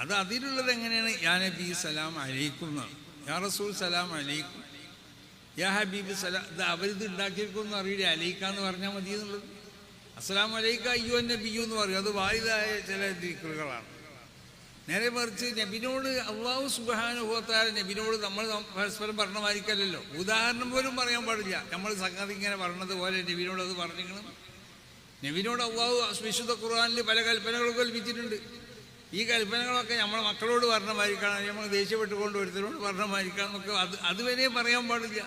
അത് അതിലുള്ളത് എങ്ങനെയാണ്? യാ നബി സലാം അലൈക്കും എന്നാണ്. യാ റസൂൽ സലാം അലൈക്കും, യാ ഹബീബ് സലാം. ഇത് അവരിത് ഉണ്ടാക്കിയിരിക്കുമെന്ന് അറിയില്ല, അലൈക്കാന്ന് പറഞ്ഞാൽ മതി എന്നുള്ളത്. അസ്സലാമു അലൈക അയ്യോ നബിയു എന്ന് പറയും, അത് വായിതായ ചില ദിക്റുകളാണ്. നേരെ മറിച്ച് നബിനോട് അല്ലാഹു സുബ്ഹാനഹു വ തആല നബിനോട് നമ്മൾ പരസ്പരം പറഞ്ഞമായിരിക്കല്ലോ. ഉദാഹരണം പോലും പറയാൻ പാടില്ല. നമ്മൾ സംഗതി ഇങ്ങനെ പറഞ്ഞത് പോലെ നബിനോട് അത് പറഞ്ഞിരിക്കണം. നബിനോട് അല്ലാഹു വിശുദ്ധ ഖുർആനിൽ പല കൽപ്പനകളും കൽപ്പിച്ചിട്ടുണ്ട്. ഈ കൽപ്പനകളൊക്കെ നമ്മളെ മക്കളോട് പറഞ്ഞമായിരിക്കണം, നമ്മൾ ദേഷ്യപ്പെട്ടുകൊണ്ട് ഒരുത്തരോട് പറഞ്ഞമായിരിക്കണം എന്നൊക്കെ അതുവരെ പറയാൻ പാടില്ല.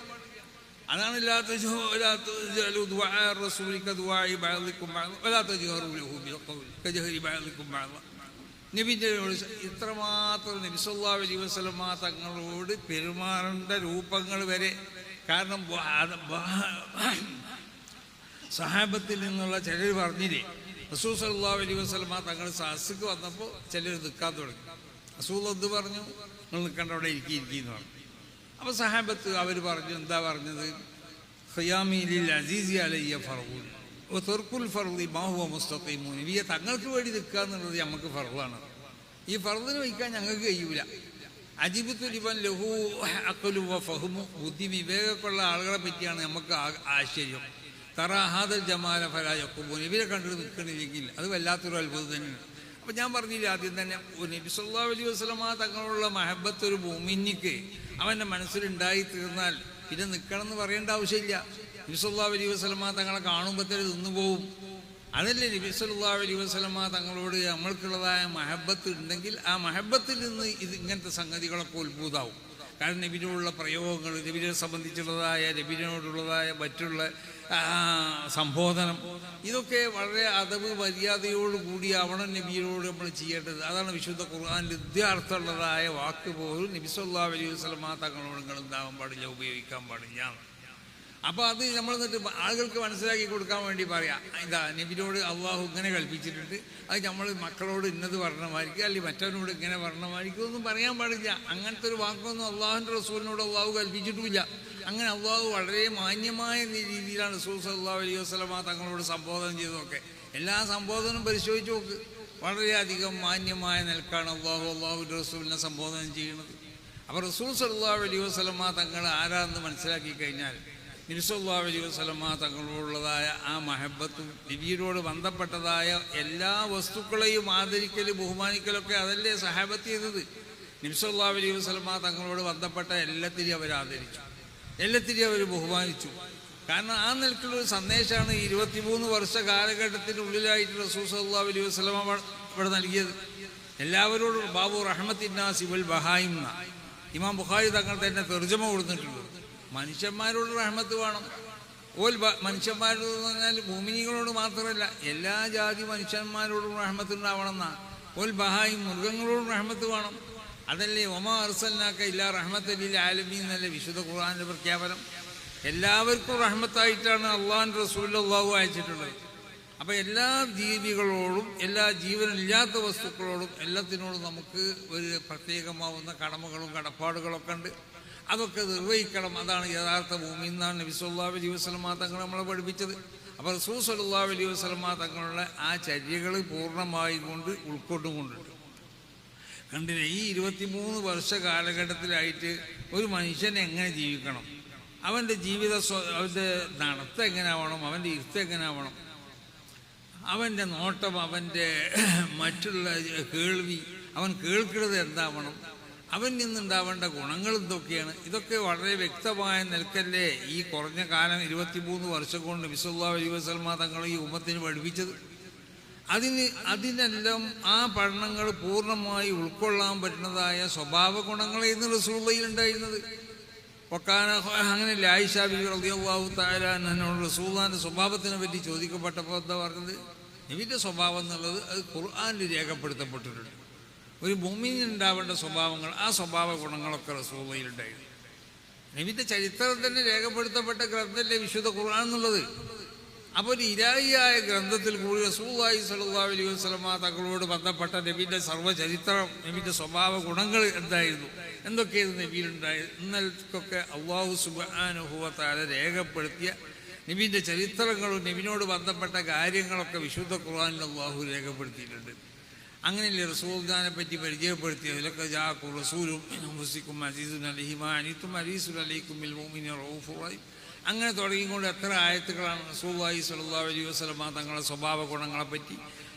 അതാണ് നബിൻ്റെ ഇത്രമാത്രം നബി സല്ലല്ലാഹു അലൈഹി വസല്ലം തങ്ങളോട് പെരുമാറേണ്ട രൂപങ്ങൾ വരെ. കാരണം സഹാബത്തിൽ നിന്നുള്ള ചിലർ പറഞ്ഞില്ലേ, റസൂൽ സല്ലല്ലാഹു അലൈഹി വസല്ലം തങ്ങൾ സഹസ്ക്ക് വന്നപ്പോൾ ചിലർ നിൽക്കാൻ തുടങ്ങി. റസൂൽ എന്ത് പറഞ്ഞു? നിങ്ങൾ നിൽക്കേണ്ട അവിടെ ഇരിക്കുന്നു പറഞ്ഞു. അപ്പോൾ സഹാബത്ത് അവർ പറഞ്ഞു, എന്താ പറഞ്ഞത്? ഖിയാമി ലിൽ അസീസി അലയ്യ ഫർദുൻ വ തർക്കുൽ ഫർദി മാ ഹുവ മുസ്തഖീമു. നബിയെ തങ്ങൾക്ക് വേണ്ടി നിൽക്കുക എന്നുള്ളത് നമുക്ക് ഫർദാണ്. ഈ ഫർദിന് വയ്ക്കാൻ ഞങ്ങൾക്ക് കഴിയൂല. അജിബത്തു ലിമൻ ലഹു അഖ്ലു വ ഫഹ്മു. ബുദ്ധി വിവേകമുള്ള ആളുകളെ പറ്റിയാണ് നമുക്ക് ആശ്ചര്യം. തറാഹാദൽ ജമാല ഫലാ യഖൂബു. നബിയെ കണ്ടിട്ട് നിൽക്കണില്ലെങ്കിൽ അത് വല്ലാത്തൊരു അത്ഭുതം തന്നെയാണ്. അപ്പം ഞാൻ പറഞ്ഞില്ല ആദ്യം തന്നെ, നബി സല്ലല്ലാഹു അലൈഹി വസല്ലം തങ്ങളുള്ള മഹബത്ത് ഒരു മുഅ്മിനിക്ക് അവൻ്റെ മനസ്സിലുണ്ടായി തീർന്നാൽ പിന്നെ നിൽക്കണം എന്ന് പറയേണ്ട ആവശ്യമില്ല. നബി സല്ലല്ലാഹു അലൈഹി വസല്ലം തങ്ങളെ കാണുമ്പോഴത്തേന് നിന്നുപോകും. അതല്ലേ നബി സല്ലല്ലാഹു അലൈഹി വസല്ലം തങ്ങളോട് നമ്മൾക്കുള്ളതായ മഹബത്ത് ഉണ്ടെങ്കിൽ ആ മഹബത്തിൽ നിന്ന് ഇത് ഇങ്ങനത്തെ സംഗതികളൊക്കെ ഉത്ഭൂതാവും. കാരണം നബിയോടുള്ള പ്രയോഗങ്ങൾ, നബിനെ സംബന്ധിച്ചുള്ളതായ നബിനോടുള്ളതായ മറ്റുള്ള സംബോധനം, ഇതൊക്കെ വളരെ അതവ് മര്യാദയോടുകൂടി ആവണം നബിയോട് നമ്മൾ ചെയ്യേണ്ടത്. അതാണ് വിശുദ്ധ ഖുർആനിൽ വിദ്യാർത്ഥമുള്ളതായ വാക്ക് പോലും നബി സല്ലല്ലാഹു അലൈഹി വസല്ലം തങ്ങളോട് നിങ്ങൾ എന്താവാൻ പാടില്ല, ഉപയോഗിക്കാൻ പാടില്ല. അപ്പോൾ അത് നമ്മൾ എന്നിട്ട് ആളുകൾക്ക് മനസ്സിലാക്കി കൊടുക്കാൻ വേണ്ടി പറയാം, ഇതാ നബിയോട് അള്ളാഹു ഇങ്ങനെ കൽപ്പിച്ചിട്ടുണ്ട്, അത് നമ്മൾ മക്കളോട് ഇന്നത് പറഞ്ഞമായിരിക്കും, അല്ലെങ്കിൽ മറ്റവനോട് ഇങ്ങനെ പറഞ്ഞമായിരിക്കും ഒന്നും പറയാൻ പാടില്ല. അങ്ങനത്തെ ഒരു വാക്കൊന്നും അള്ളാഹുവിൻ്റെ റസൂലിനോട് അള്ളാഹു കൽപ്പിച്ചിട്ടുമില്ല. അങ്ങനെ അള്ളാഹു വളരെ മാന്യമായ രീതിയിലാണ് റസൂൽ സല്ലല്ലാഹു അലൈഹി വസല്ലം തങ്ങളോട് സംബോധന ചെയ്തതൊക്കെ. എല്ലാ സംബോധനയും പരിശോധിച്ച് നോക്ക്, വളരെയധികം മാന്യമായ നിലക്കാണ് അള്ളാഹുവിൻ്റെ റസൂലിനെ സംബോധന ചെയ്യുന്നത്. അപ്പോൾ റസൂൽ സല്ലല്ലാഹു അലൈഹി വസല്ലം തങ്ങൾ ആരാന്ന് മനസ്സിലാക്കി കഴിഞ്ഞാൽ നബി സല്ലല്ലാഹു അലൈഹി വസല്ലം തങ്ങളോടുള്ളതായ ആ മഹബത്തും നബിയോട് ബന്ധപ്പെട്ടതായ എല്ലാ വസ്തുക്കളെയും ആദരിക്കലും ബഹുമാനിക്കലൊക്കെ അതല്ലേ സഹാബത്ത് ചെയ്തത്. നബി സല്ലല്ലാഹു അലൈഹി വസല്ലം തങ്ങളോട് ബന്ധപ്പെട്ട എല്ലാത്തിനെയും അവർ ആദരിച്ചു, എല്ലാത്തിനെയും അവർ ബഹുമാനിച്ചു. കാരണം ആ നിലക്കുള്ളൊരു സന്ദേശമാണ് 23 വർഷ കാലഘട്ടത്തിനുള്ളിലായിട്ട് റസൂൽ സല്ലല്ലാഹു അലൈഹി വസല്ലം ഇവിടെ നൽകിയത്. എല്ലാവരോടും ബാബു റഹ്മത്തിന്നാസി വൽ ബഹായിം എന്ന ഇമാം ബുഖാരി തങ്ങൾ തന്നെ തർജ്ജമ കൊടുത്തിട്ടുണ്ട്. മനുഷ്യന്മാരോട് റഹ്മത്ത് വേണം. മനുഷ്യന്മാരോട് പറഞ്ഞാൽ ഭൂമിനികളോട് മാത്രമല്ല, എല്ലാ ജാതി മനുഷ്യന്മാരോടും റഹ്മത്ത് ഉണ്ടാവണം എന്നാണ്. ഓൽ ബഹായിം, മൃഗങ്ങളോടും റഹ്മത്ത് വേണം. അതല്ലേ ഒമാ അർസൽനാക ഇല്ലാ റഹ്മത്തൽ ലിൽ ആലമീൻ എന്നല്ലേ വിശുദ്ധ ഖുർആനിലെ പ്രഖ്യാപനം. എല്ലാവർക്കും റഹ്മത്തായിട്ടാണ് അള്ളാഹുവിൻ്റെ റസൂൽ അള്ളാഹു അയച്ചിട്ടുള്ളത്. അപ്പോൾ എല്ലാ ജീവികളോടും എല്ലാ ജീവനില്ലാത്ത വസ്തുക്കളോടും എല്ലാത്തിനോടും നമുക്ക് ഒരു പ്രത്യേകമാവുന്ന കടമകളും കടപ്പാടുകളൊക്കെ ഉണ്ട്. അതൊക്കെ നിർവഹിക്കണം. അതാണ് യഥാർത്ഥ ഭൂമി എന്നാണ് നബി സല്ലല്ലാഹു അലൈഹി വസല്ലം തങ്ങൾ നമ്മളെ പഠിപ്പിച്ചത്. അപ്പോൾ റസൂൽ സല്ലല്ലാഹു അലൈഹി വസല്ലം തങ്ങളുടെ ആ ചര്യകൾ പൂർണ്ണമായി കൊണ്ട് ഉൾക്കൊണ്ടുകൊണ്ടിട്ട് കണ്ടില്ലേ, ഈ 23 വർഷ കാലഘട്ടത്തിലായിട്ട് ഒരു മനുഷ്യൻ എങ്ങനെ ജീവിക്കണം, അവൻ്റെ അവൻ്റെ നടത്തം എങ്ങനെ ആവണം, അവൻ്റെ ഇരുത്തം എങ്ങനെ ആവണം, അവൻ്റെ നോട്ടം, അവൻ്റെ മറ്റുള്ള കേൾവി, അവൻ കേൾക്കുന്നത് എന്താവണം, അവൻ നിന്നുണ്ടാവേണ്ട ഗുണങ്ങൾ എന്തൊക്കെയാണ്, ഇതൊക്കെ വളരെ വ്യക്തമായ നിൽക്കല്ലേ ഈ കുറഞ്ഞ കാലം 23 വർഷം കൊണ്ട് നബി സല്ലല്ലാഹു അലൈഹി വസല്ലം തങ്ങൾ ഈ ഉമ്മത്തിന് പഠിപ്പിച്ചത്. അതിനെല്ലാം ആ പഠനങ്ങൾ പൂർണ്ണമായി ഉൾക്കൊള്ളാൻ പറ്റുന്നതായ സ്വഭാവ ഗുണങ്ങളായിരുന്നു റസൂലുള്ളാഹിയിൽ ഉണ്ടായിരുന്നത്. അങ്ങനെ ആയിഷ ബിബി റളിയല്ലാഹു തആല അൻഹയോട് റസൂലുള്ളാഹിന്റെ സ്വഭാവത്തിനെ പറ്റി ചോദിക്കപ്പെട്ടപ്പോൾ എന്താ പറഞ്ഞത്? നബിയുടെ സ്വഭാവം എന്നുള്ളത് അത് ഖുർആനിൽ രേഖപ്പെടുത്തപ്പെട്ടിട്ടുണ്ട്. ഒരു മുഅ്മിനിന് ഉണ്ടാവേണ്ട സ്വഭാവങ്ങൾ, ആ സ്വഭാവ ഗുണങ്ങളൊക്കെ റസൂലുള്ളാഹിയിൽ ഉണ്ടായിരുന്നു. നബിയുടെ ചരിത്രം തന്നെ രേഖപ്പെടുത്തപ്പെട്ട ഗ്രന്ഥമല്ലേ വിശുദ്ധ ഖുർആൻ എന്നുള്ളത്. അപ്പോൾ ഒരു ഇലാഹിയായ ഗ്രന്ഥത്തിൽ കൂടി റസൂലുള്ളാഹി സ്വല്ലല്ലാഹു അലൈഹി വസല്ലം തങ്ങളോട് ബന്ധപ്പെട്ട നബിയുടെ സർവ്വചരിത്രം, നബിയുടെ സ്വഭാവ ഗുണങ്ങൾ എന്തായിരുന്നു, എന്തൊക്കെയായിരുന്നു നബിയിലുണ്ടായത് എന്നൊക്കെ അല്ലാഹു സുബ്ഹാനഹു വ തആല രേഖപ്പെടുത്തിയ നബിൻ്റെ ചരിത്രങ്ങളും നബിനോട് ബന്ധപ്പെട്ട കാര്യങ്ങളൊക്കെ വിശുദ്ധ ഖുർആനിൽ അല്ലാഹു രേഖപ്പെടുത്തിയിട്ടുണ്ട്. അങ്ങനെയല്ലേ റസൂലുള്ളാഹിനെ പറ്റി പരിചയപ്പെടുത്തിയത്. ലഖദ ജാഅക്കും റസൂലും മിൻ അൻഫുസിക്കും അസീസുൻ അലൈഹി മാ അനിതും ഹരീസുൻ അലൈക്കും ബിൽ മുഅ്മിനീന റഊഫുർ റഹീം. അങ്ങനെ തുടങ്ങിക്കൊണ്ട് എത്ര ആയത്തുകളാണ് റസൂലുള്ളാഹി സ്വല്ലല്ലാഹു അലൈഹി വസല്ലം തങ്ങളുടെ സ്വഭാവ ഗുണങ്ങളെപ്പറ്റി.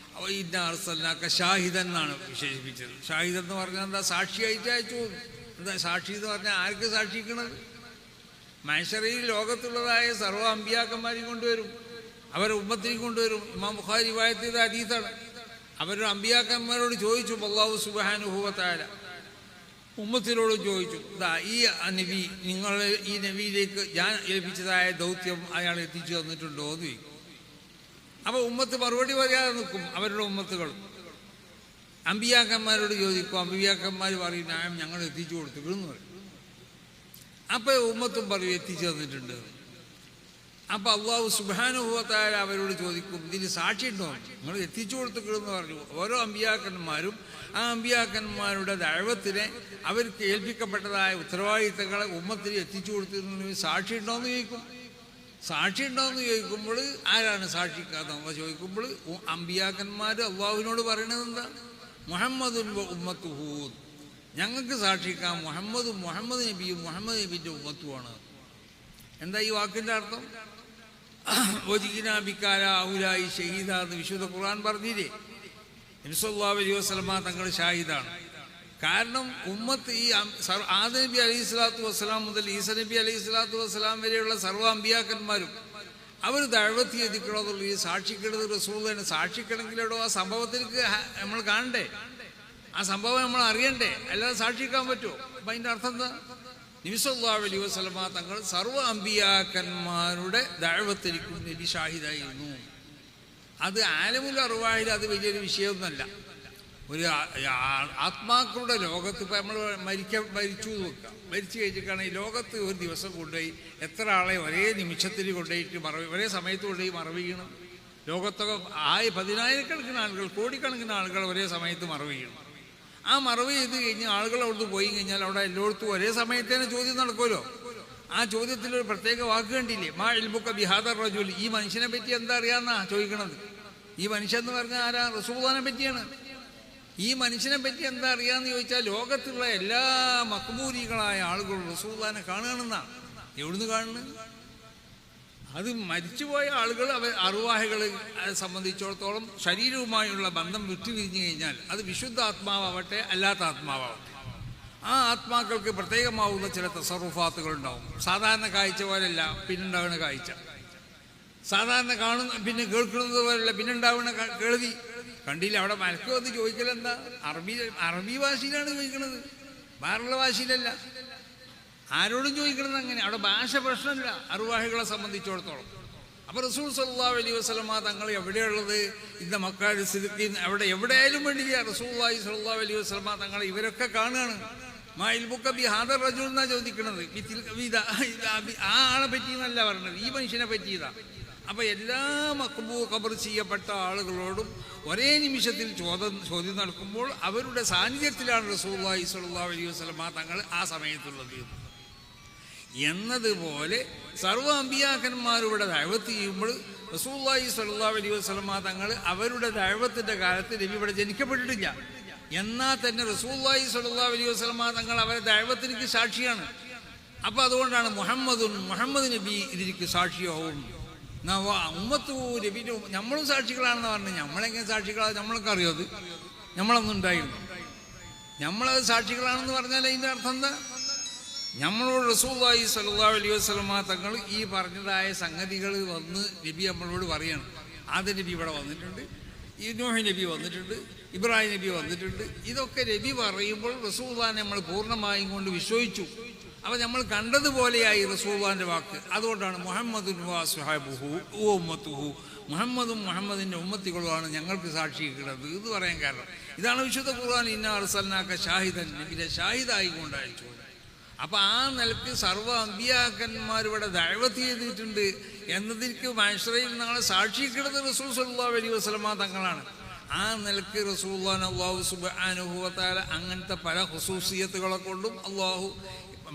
ഇന്നാ അർസൽനാക ഷാഹിദൻ എന്നാണ് വിശേഷിപ്പിച്ചത്. ഷാഹിദൻ എന്ന് പറഞ്ഞാൽ എന്താ? സാക്ഷിയായിട്ട് അയച്ചു. എന്താ സാക്ഷി എന്ന് പറഞ്ഞാൽ ആർക്ക് സാക്ഷിക്കണത്? മഹ്ശറിൽ ലോകത്തുള്ളതായ സർവ്വ അമ്പിയാക്കന്മാരെയും കൊണ്ടുവരും, അവരെ ഉമ്മത്തിനെയും കൊണ്ടുവരും. ഇമാം ബുഖാരി റിവായത്ത് ചെയ്ത ഹദീസാണ്. അവരുടെ അമ്പിയാക്കന്മാരോട് ചോദിച്ചു അല്ലാഹു സുബ്ഹാനഹു വ തആല, ഉമ്മത്തിനോട് ചോദിച്ചു, ഇതാ ഈ നബി, നിങ്ങൾ ഈ നബിയിലേക്ക് ഞാൻ ഏൽപ്പിച്ചതായ ദൗത്യം അയാൾ എത്തിച്ചു തന്നിട്ടുണ്ടോ എന്ന് ചോദിക്കും. അപ്പോൾ ഉമ്മത്ത് മറുപടി പറയാതെ നിൽക്കും. അവരുടെ ഉമ്മത്തുകൾ അമ്പിയാക്കന്മാരോട് ചോദിക്കും. അമ്പിയാക്കന്മാർ പറയും ഞാൻ ഞങ്ങൾ എത്തിച്ചു കൊടുത്തിരുന്നു പറയും. അപ്പോൾ ഉമ്മത്തും പറയും എത്തിച്ചു തന്നിട്ടുണ്ട്. അപ്പോൾ അല്ലാഹു സുബ്ഹാനഹു വ തആല അവരോട് ചോദിക്കും, ഇതിന് സാക്ഷിയുണ്ടോ? നിങ്ങൾ എത്തിച്ചു കൊടുത്തിരുന്നു പറഞ്ഞു. ഓരോ അമ്പിയാക്കന്മാരും ആ അമ്പിയാക്കന്മാരുടെ ദഅവത്തിനെ അവർക്ക് ഏൽപ്പിക്കപ്പെട്ടതായ ഉത്തരവാദിത്തങ്ങളെ ഉമ്മത്തിന് എത്തിച്ചു കൊടുത്തിരുന്നു. സാക്ഷി ഉണ്ടോയെന്ന് ചോദിക്കും. സാക്ഷി ഉണ്ടോയെന്ന് ചോദിക്കുമ്പോൾ ആരാണ് സാക്ഷിക്കാത്ത ചോദിക്കുമ്പോൾ അമ്പിയാക്കന്മാർ അള്ളാഹുവിനോട് പറയണത് എന്താ? മുഹമ്മദുൻ വ ഉമ്മത്തുഹു, ഞങ്ങൾക്ക് സാക്ഷിക്കാം മുഹമ്മദ് നബിയും മുഹമ്മദ് നബിൻ്റെ ഉമ്മത്തുമാണ്. എന്താ ഈ വാക്കിൻ്റെ അർത്ഥം? ിക്കാരാഹുലായി ഷഹീദാന്ന് വിശുദ്ധ ഖുർആൻ പറഞ്ഞില്ലേ? നബി സല്ലല്ലാഹു അലൈഹി വസല്ലം തങ്ങൾ ഷാഹിദാണ്. കാരണം ഉമ്മത്ത് ഈ ആദം നബി അലൈഹി സ്വലാത്തു വസ്സലാം മുതൽ ഈസ നബി അലൈഹി സ്വലാത്തു വസ്സലാം വരെയുള്ള സർവ്വ അമ്പിയാക്കന്മാരും അവർ ദഅവത്ത് ചെയ്തിക്കണമെന്നുള്ള ഈ സാക്ഷിക്കണത് റസൂലുള്ളാഹിനെ. സാക്ഷിക്കണമെങ്കിലോ ആ സംഭവത്തിലേക്ക് നമ്മൾ കാണണ്ടേ, ആ സംഭവം നമ്മൾ അറിയണ്ടേ, അല്ലാതെ സാക്ഷിക്കാൻ പറ്റുമോ? അപ്പം അതിൻ്റെ അർത്ഥം എന്താ? നബി സല്ലല്ലാഹു അലൈഹി വസല്ലമ തങ്ങൾ സർവ്വ അമ്പിയാക്കന്മാരുടെ ദഅവത്തിനും നബി ഷാഹിദായിരുന്നു. അത് ആലമുൽ അർവാഹിൽ അത് വലിയൊരു വിഷയമൊന്നുമല്ല. ഒരു ആത്മാക്കളുടെ ലോകത്ത് ഇപ്പം നമ്മൾ മരിച്ചു വെക്കാം, മരിച്ചു കഴിഞ്ഞിട്ടാണ് ഈ ലോകത്ത് ഒരു ദിവസം കൊണ്ടുപോയി എത്ര ആളെ ഒരേ നിമിഷത്തിൽ കൊണ്ടുപോയിട്ട് ഒരേ സമയത്ത് കൊണ്ടുപോയി മറവ് ചെയ്യണം. ലോകത്തൊക്കെ പതിനായിരക്കണക്കിന് ആളുകൾ, കോടിക്കണക്കിന് ആളുകൾ ഒരേ സമയത്ത് മറവ് ചെയ്യണം. ആ മറവ് ചെയ്ത് കഴിഞ്ഞ് ആളുകൾ അവിടുന്ന് പോയി കഴിഞ്ഞാൽ അവിടെ എല്ലായിടത്തും ഒരേ സമയത്ത് തന്നെ ചോദ്യം നടക്കുമല്ലോ. ആ ചോദ്യത്തിലൊരു പ്രത്യേക വാക്ക് കണ്ടില്ലേ, മാ ഇൽമുക ബിഹാദർ റജുൽ, ഈ മനുഷ്യനെ പറ്റി എന്താ അറിയാമെന്നാ ചോദിക്കണത്. ഈ മനുഷ്യൻ എന്ന് പറഞ്ഞാൽ ആരാ? റസൂലുള്ളാഹിനെ പറ്റിയാണ്. ഈ മനുഷ്യനെ പറ്റി എന്താ അറിയാമെന്ന് ചോദിച്ചാൽ ലോകത്തുള്ള എല്ലാ മഖ്ബൂലികളായ ആളുകളും റസൂലുള്ളാഹിനെ കാണുകയാണെന്നാണ്. എവിടുന്ന് കാണുന്നത്? അത് മരിച്ചുപോയ ആളുകൾ അറുവാഹികളെ സംബന്ധിച്ചിടത്തോളം ശരീരവുമായുള്ള ബന്ധം വിട്ടുപിരിഞ്ഞു കഴിഞ്ഞാൽ അത് വിശുദ്ധ ആത്മാവട്ടെ അല്ലാത്ത ആത്മാവട്ടെ, ആ ആത്മാക്കൾക്ക് പ്രത്യേകമാവുന്ന ചില തസറുഫാത്തുകൾ ഉണ്ടാവും. സാധാരണ കാഴ്ച പോലെയല്ല പിന്നുണ്ടാവുന്ന കാഴ്ച, സാധാരണ കാണുന്ന പിന്നെ കേൾക്കുന്നത് പോലെയല്ല പിന്നുണ്ടാവുന്ന കേൾവി. കണ്ടില്ല അവിടെ മലക്കോ എന്ന് ചോദിക്കലെന്താ? അറബി ഭാഷയിലാണ് ചോദിക്കുന്നത്, വേറുള്ള ഭാഷയിലല്ല. ആരോടും ചോദിക്കണത് അങ്ങനെ. അവിടെ ഭാഷ പ്രശ്നമില്ല അറുവാഹികളെ സംബന്ധിച്ചിടത്തോളം. അപ്പോൾ റസൂൽ സല്ലല്ലാഹു അലൈഹി വസല്ലമ തങ്ങൾ എവിടെയുള്ളത്? ഇന്ന മക്കാരി സിദ്ദീഖീൻ എവിടെയായാലും വേണ്ടില്ല, റസൂലുള്ളാഹി സ്വല്ലല്ലാഹു അലൈഹി വസല്ലമ തങ്ങൾ ഇവരൊക്കെ കാണുകയാണ്. മാ ഇൽമുക ബിഹാദർ റജുൽ എന്നാ ചോദിക്കണത്. ആ ആളെ പറ്റിയെന്നല്ല പറഞ്ഞത്, ഈ മനുഷ്യനെ പറ്റിയതാ. അപ്പോൾ എല്ലാ ഖബർ ചെയ്യപ്പെട്ട ആളുകളോടും ഒരേ നിമിഷത്തിൽ ചോദ്യം നടക്കുമ്പോൾ അവരുടെ സാന്നിധ്യത്തിലാണ് റസൂലുള്ളാഹി സ്വല്ലല്ലാഹു അലൈഹി വസല്ലമ തങ്ങൾ ആ സമയത്തുള്ളത് എന്നതുപോലെ സർവ്വ അമ്പിയാക്കന്മാരുടെ ദഅവത്ത് ചെയ്യുമ്പോൾ റസൂലുള്ളാഹി സ്വല്ലല്ലാഹു അലൈഹി വസല്ലമ തങ്ങൾ അവരുടെ ദഅവത്തിന്റെ കാലത്ത് നബി ഇവിടെ ജനിക്കപ്പെട്ടിട്ടില്ല. എന്നാൽ തന്നെ റസൂലുള്ളാഹി സ്വല്ലല്ലാഹു അലൈഹി വസല്ലമ തങ്ങൾ അവരുടെ ദഅവത്തിലേക്ക് സാക്ഷിയാണ്. അപ്പോൾ അതുകൊണ്ടാണ് മുഹമ്മദ് നബി ഇതിലേക്ക് സാക്ഷിയാവും. ഉമ്മത്തു നബി നമ്മളും സാക്ഷികളാണെന്ന് പറഞ്ഞു. നമ്മളെങ്ങനെ സാക്ഷികളാണ്? നമ്മളൊക്കെ അറിയോ? അത് നമ്മളൊന്നും ഉണ്ടായിരുന്നു. നമ്മളത് സാക്ഷികളാണെന്ന് പറഞ്ഞാൽ അതിൻ്റെ അർത്ഥം എന്താ? നമ്മളോട് റസൂലുള്ളാഹി സ്വല്ലല്ലാഹു അലൈഹി വസല്ലമ തങ്ങൾ ഈ പറഞ്ഞതായ സംഗതികൾ വന്ന് നബി നമ്മളോട് പറയണം. ആദം നബി ഇവിടെ വന്നിട്ടുണ്ട്, നൂഹ് നബി വന്നിട്ടുണ്ട്, ഇബ്രാഹിം നബി വന്നിട്ടുണ്ട്. ഇതൊക്കെ നബി പറയുമ്പോൾ റസൂലുള്ളാഹിനെ നമ്മൾ പൂർണ്ണമായും കൊണ്ട് വിശ്വസിച്ചു. അപ്പോൾ നമ്മൾ കണ്ടതുപോലെയായി റസൂലുള്ളാഹിന്റെ വാക്ക്. അതുകൊണ്ടാണ് മുഹമ്മദുൻ വസ്വഹാബുഹു ഉമ്മത്തുഹു, മുഹമ്മദും മുഹമ്മദിൻ്റെ ഉമ്മത്തികളുമാണ് ഞങ്ങൾക്ക് സാക്ഷിക്കുന്നത് എന്ന് പറയാൻ കാരണം ഇതാണ്. വിശുദ്ധ ഖുർആൻ ഇന്നാ അർസൽനാക ഷാഹിദൻ, നബിയെ ഷാഹിദായിക്കൊണ്ട് അയച്ചു. അപ്പം ആ നിലക്ക് സർവ്വ അമ്പിയാക്കന്മാരിവിടെ ദഅവത്ത് ചെയ്തിട്ടുണ്ട് എന്നതിற்கு മഹ്ശറിൽ നാളെ സാക്ഷിക്കുന്നത് റസൂൽ സല്ലല്ലാഹു അലൈഹി വസല്ലമ തങ്ങളാണ്. ആ നിലക്ക് റസൂലുള്ളാഹിനെ അല്ലാഹു സുബ്ഹാനഹു വ തആല അങ്ങനത്തെ പല ഖുസൂസിയത്തുകളെ കൊണ്ടും അല്ലാഹു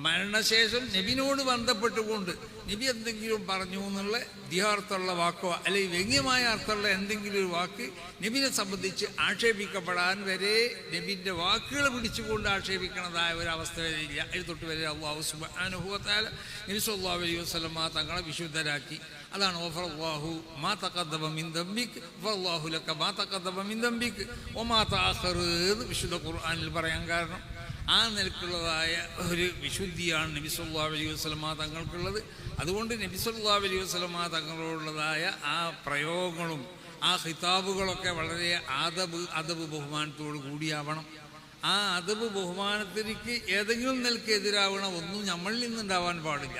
മരണശേഷം നബിനോട് ബന്ധപ്പെട്ടുകൊണ്ട് നബി എന്തെങ്കിലും പറഞ്ഞു എന്നുള്ള ദ്യാർത്ഥമുള്ള വാക്കോ അല്ലെങ്കിൽ വ്യംഗ്യമായ അർത്ഥമുള്ള എന്തെങ്കിലും ഒരു വാക്ക് നബിനെ സംബന്ധിച്ച് ആക്ഷേപിക്കപ്പെടാൻ വരെ നബിൻ്റെ വാക്കുകൾ പിടിച്ചുകൊണ്ട് ആക്ഷേപിക്കുന്നതായ ഒരവസ്ഥ വരില്ല. അതിൽ തൊട്ട് വരെ അല്ലാഹു സുബ്ഹാനഹു വ തആല നബി സല്ലല്ലാഹു അലൈഹി വസല്ലമ തങ്ങളെ വിശുദ്ധരാക്കി. അതാണ് ഗഫറല്ലാഹു മാ തഖദ്ദമ മിൻ ദംബിക് വല്ലാഹു ലക മാ തഖദ്ദമ മിൻ ദംബിക് വമാ തഅഖറ എന്ന് വിശുദ്ധ ഖുർആനിൽ പറയാൻ കാരണം ആ നിലക്കുള്ളതായ ഒരു വിശുദ്ധിയാണ് നബി സല്ലല്ലാഹു അലൈഹി വസല്ലമ തങ്ങൾക്കുള്ളത്. അതുകൊണ്ട് നബി സല്ലല്ലാഹു അലൈഹി വസല്ലമ തങ്ങളോടുള്ളതായ ആ പ്രയോഗങ്ങളും ആ ഖിതാബുകളൊക്കെ വളരെ അദബ് ബഹുമാനത്തോടു കൂടിയാവണം. ആ അദബ് ബഹുമാനത്തിലേക്ക് ഏതെങ്കിലും നിലക്ക് എതിരാവണ ഒന്നും നമ്മളിൽ നിന്നുണ്ടാവാൻ പാടില്ല.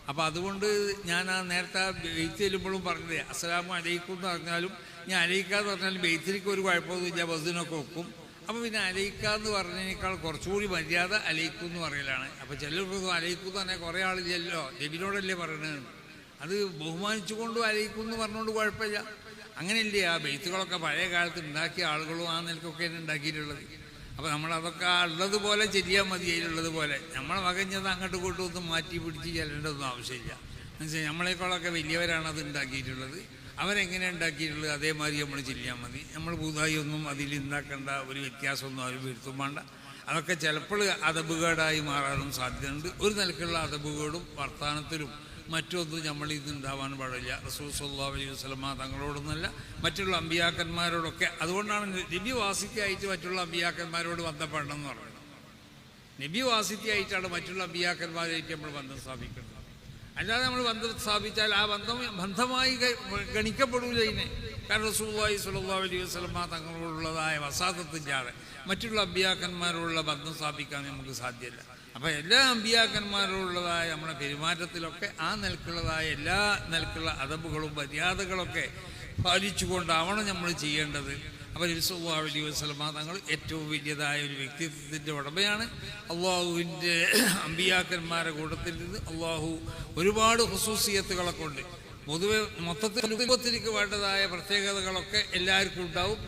അപ്പം അതുകൊണ്ട് ഞാൻ ആ നേരത്തെ ബെയ്ത്ത് ചെല്ലുമ്പോഴും പറഞ്ഞത് അസ്സലാമു അലൈക്കും എന്ന് പറഞ്ഞാലും ഞാൻ അലൈക്കാന്ന് പറഞ്ഞാലും ബെയ്ത്തിലേക്ക് ഒരു കുഴപ്പമൊന്നുമില്ല, ബസ്സിനൊക്കെ വെക്കും. അപ്പോൾ പിന്നെ അലൈക്കാന്ന് പറഞ്ഞതിനേക്കാൾ കുറച്ചുകൂടി മര്യാദ അലൈക്കും എന്ന് പറയലാണ്. അപ്പോൾ ചിലർക്കൊന്നും അലൈക്കും എന്ന് പറഞ്ഞാൽ കുറേ ആളില്ലല്ലോ, നബിനോടല്ലേ പറയണത്. അത് ബഹുമാനിച്ചുകൊണ്ടും അലൈക്കും എന്ന് പറഞ്ഞുകൊണ്ട് കുഴപ്പമില്ല. അങ്ങനെയല്ലേ ആ ബെയ്ത്തുകളൊക്കെ പഴയ കാലത്ത് ഉണ്ടാക്കിയ ആളുകളും ആ നിലക്കൊക്കെയാണ് ഉണ്ടാക്കിയിട്ടുള്ളത്. അപ്പോൾ നമ്മളതൊക്കെ ഉള്ളതുപോലെ ചെയ്യാൻ മതി. അതിലുള്ളതുപോലെ നമ്മളെ വകഞ്ഞത് അങ്ങോട്ട് ഇങ്ങോട്ടും ഒന്നും മാറ്റി പിടിച്ച് ചെല്ലേണ്ടതൊന്നും ആവശ്യമില്ല. എന്നുവെച്ചാൽ നമ്മളെക്കാളൊക്കെ വലിയവരാണ് അത് ഉണ്ടാക്കിയിട്ടുള്ളത്. അവരെങ്ങനെ ഉണ്ടാക്കിയിട്ടുള്ളത് അതേമാതിരി നമ്മൾ ചെയ്യാൻ മതി. നമ്മൾ പുതുതായി ഒന്നും അതിൽ ഉണ്ടാക്കേണ്ട ഒരു വ്യത്യാസമൊന്നും അവർ വരുത്തും വേണ്ട. അതൊക്കെ ചിലപ്പോൾ അദബുകേടായി മാറാനും സാധ്യതയുണ്ട്. ഒരു നിലക്കുള്ള അദബുകേടും വർത്തമാനത്തിലും മറ്റൊന്നും നമ്മളിൽ നിന്നുണ്ടാവാൻ പാടില്ല. റസൂൽ സല്ലല്ലാഹു അലൈഹി വസല്ലമ തങ്ങളോടൊന്നല്ല മറ്റുള്ള അമ്പിയാക്കന്മാരോടൊക്കെ. അതുകൊണ്ടാണ് നബി വാസിത്യായിട്ട് മറ്റുള്ള അമ്പിയാക്കന്മാരോട് ബന്ധപ്പെടണം എന്ന് പറയുന്നത്. നബി വാസിത്യായിട്ടാണ് മറ്റുള്ള അമ്പിയാക്കന്മാരായിട്ട് നമ്മൾ ബന്ധം സ്ഥാപിക്കുന്നത്. അല്ലാതെ നമ്മൾ ബന്ധം സ്ഥാപിച്ചാൽ ആ ബന്ധമായി ഗണിക്കപ്പെടില്ല ഇതിനെ. കാരണം റസൂലുള്ളാഹി സ്വല്ലല്ലാഹു അലൈഹി വസല്ലമ തങ്ങളോടുള്ളതായ വസാതത്തില്ലാതെ മറ്റുള്ള അമ്പിയാക്കന്മാരോടുള്ള ബന്ധം സ്ഥാപിക്കാൻ നമുക്ക് സാധ്യമല്ല. അപ്പം എല്ലാ അമ്പിയാക്കന്മാരോടുള്ളതായ നമ്മുടെ പെരുമാറ്റത്തിലൊക്കെ ആ നിലക്കുള്ളതായ എല്ലാ നിലക്കുള്ള അദബുകളും മര്യാദകളൊക്കെ പാലിച്ചുകൊണ്ടാവണം നമ്മൾ ചെയ്യേണ്ടത്. അപ്പോൾ നബി സല്ലല്ലാഹു അലൈഹി വസല്ലമ തങ്ങൾ ഏറ്റവും വലിയതായ ഒരു വ്യക്തിത്വത്തിൻ്റെ ഉടമയാണ്. അള്ളാഹുവിൻ്റെ അമ്പിയാക്കന്മാരുടെ കൂട്ടത്തിൽ നിന്ന് അള്ളാഹു ഒരുപാട് ഖുസൂസിയത്തുകളെ കൊണ്ട് പൊതുവെ മൊത്തത്തിൽ കുടുംബത്തിലേക്ക് വേണ്ടതായ പ്രത്യേകതകളൊക്കെ എല്ലാവർക്കും ഉണ്ടാവും.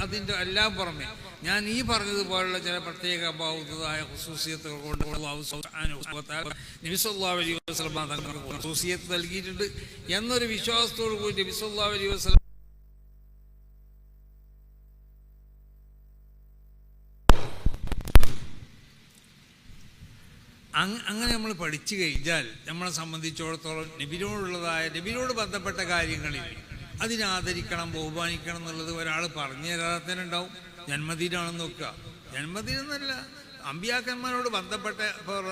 അതിൻ്റെ എല്ലാം പുറമെ ഞാൻ ഈ പറഞ്ഞതുപോലുള്ള ചില പ്രത്യേക ഭാവുന്നതായ ഖുസൂസിയത്തുകൾ കൊണ്ട് അല്ലാഹു സുബ്ഹാനഹു വ തആല നബി സല്ലല്ലാഹു അലൈഹി വസല്ലം തങ്ങൾക്ക് ഖുസൂസിയത്ത് നൽകിയിട്ടുണ്ട് എന്നൊരു വിശ്വാസത്തോടു കൂടി നബി സല്ലല്ലാഹു അലൈഹി വസല്ലം അങ്ങനെ നമ്മൾ പഠിച്ചു കഴിഞ്ഞാൽ നമ്മളെ സംബന്ധിച്ചിടത്തോളം നബിയോട് ബന്ധപ്പെട്ട കാര്യങ്ങളിൽ അതിനെ ആദരിക്കണം, ബഹുമാനിക്കണം എന്നുള്ളത് ഒരാൾ പറഞ്ഞു തരാത്തതിനുണ്ടാവും. ജന്മദിനമാണെന്ന് നോക്കുക, ജന്മദിനം എന്നല്ല, അമ്പിയാക്കന്മാരോട് ബന്ധപ്പെട്ട ഇപ്പോൾ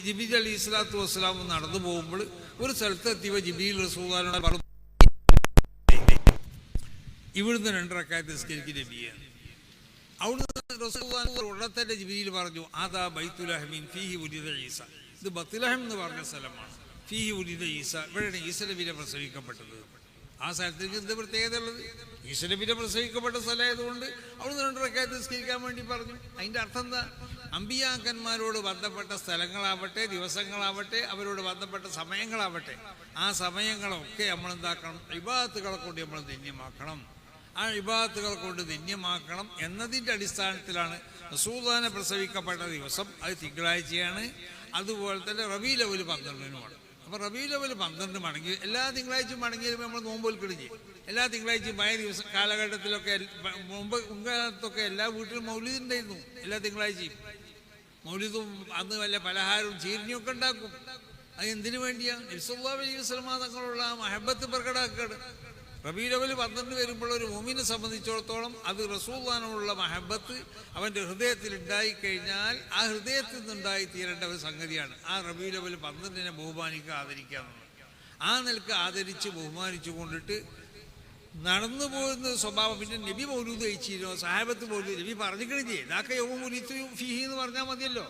ജിബ്രീൽ അലൈഹി സ്വലാത്തു വസ്സലാം നടന്നു പോകുമ്പോൾ ഒരു സ്ഥലത്ത് എത്തിയപ്പോൾ ജിബ്രീൽ റസൂലുള്ളാഹിനോട് പറഞ്ഞു, ഇവിടുന്ന് 2 റക്അത്ത് നിസ്കരിക്കും നബിയാണ്. അവിടുന്ന് ഉടനെ തന്നെ ജിബ്രീൽ പറഞ്ഞു, അതാ ബൈത്തുലഹമിൻ ഫീഹി ഉലിദ ഈസ, ഇത് ബത്ലഹം എന്ന് പറഞ്ഞ സ്ഥലമാണ്. ഫീഹി ഉലിദ ഈസ, ഇവിടെയാണ് ഈസ നബിയെ പ്രസവിക്കപ്പെട്ടത്. ആ സ്ഥലത്തേക്ക് എന്ത് പ്രത്യേകത ഉള്ളത്? ഈസ നബിയെ പ്രസവിക്കപ്പെട്ട സ്ഥലമായതുകൊണ്ട് അവിടുന്ന് 2 റക്അത്ത് നിസ്കരിക്കാൻ വേണ്ടി പറഞ്ഞു. അതിൻ്റെ അർത്ഥം എന്താ? അമ്പിയാക്കന്മാരോട് ബന്ധപ്പെട്ട സ്ഥലങ്ങളാവട്ടെ, ദിവസങ്ങളാവട്ടെ, അവരോട് ബന്ധപ്പെട്ട സമയങ്ങളാവട്ടെ, ആ സമയങ്ങളൊക്കെ നമ്മളെന്താക്കണം? ഇബാദത്തുകളെ കൊണ്ട് നമ്മൾ ധന്യമാക്കണം. ആ ഇബാദത്തുകൾ കൊണ്ട് ധന്യമാക്കണം എന്നതിൻ്റെ അടിസ്ഥാനത്തിലാണ് റസൂലുള്ളാഹിനെ പ്രസവിക്കപ്പെട്ട ദിവസം അത് തിങ്കളാഴ്ചയാണ്. അതുപോലെ തന്നെ റബീഉൽ അവ്വൽ 12-നുമാണ്. അപ്പോൾ റബീഉൽ അവ്വൽ 12 മടങ്ങി എല്ലാ തിങ്കളാഴ്ചയും മടങ്ങി വരുമ്പോൾ നമ്മൾ നോമ്പ് നോൽക്കുകയും ചെയ്യും. എല്ലാ തിങ്കളാഴ്ചയും പഴയ ദിവസം കാലഘട്ടത്തിലൊക്കെ മുൻകാലത്തൊക്കെ എല്ലാ വീട്ടിലും മൗലിദ് ഉണ്ടായിരുന്നു. എല്ലാ തിങ്കളാഴ്ചയും മൗലിദും അന്ന് വല്ല പലഹാരവും ചീരണിയൊക്കെ ഉണ്ടാക്കും. അത് എന്തിനു വേണ്ടിയാണ്? നബി സല്ലല്ലാഹു അലൈഹി വസല്ലം തങ്ങളുള്ള മഹബത്ത് പ്രകടമാക്കുകയാണ്. റബീഉൽ അവ്വൽ 12 വരുമ്പോൾ ഒരു മുഅ്മിനെ സംബന്ധിച്ചിടത്തോളം അത് റസൂലുള്ളാഹിനോടുള്ള മഹബത്ത് അവൻ്റെ ഹൃദയത്തിൽ ഉണ്ടായിക്കഴിഞ്ഞാൽ ആ ഹൃദയത്തിൽ നിന്നുണ്ടായി തീരേണ്ട ഒരു സംഗതിയാണ് ആ റബീഉൽ അവ്വൽ 12-നെ ബഹുമാനിക്കുക, ആദരിക്കുക എന്നുള്ളത്. ആ നിലക്ക് ആദരിച്ച് ബഹുമാനിച്ചു കൊണ്ടിട്ട് നടന്നു പോകുന്ന സ്വഭാവം. പിന്നെ നബി മൗലൂദ് കഴിച്ചിരുന്നോ? സഹാബത്ത് മൗലൂദ് നബി പറഞ്ഞിക്കണില്ലേ? ദാക്ക യൗമു ഉലിദതു ഫീഹി എന്ന് പറഞ്ഞാൽ മതിയല്ലോ.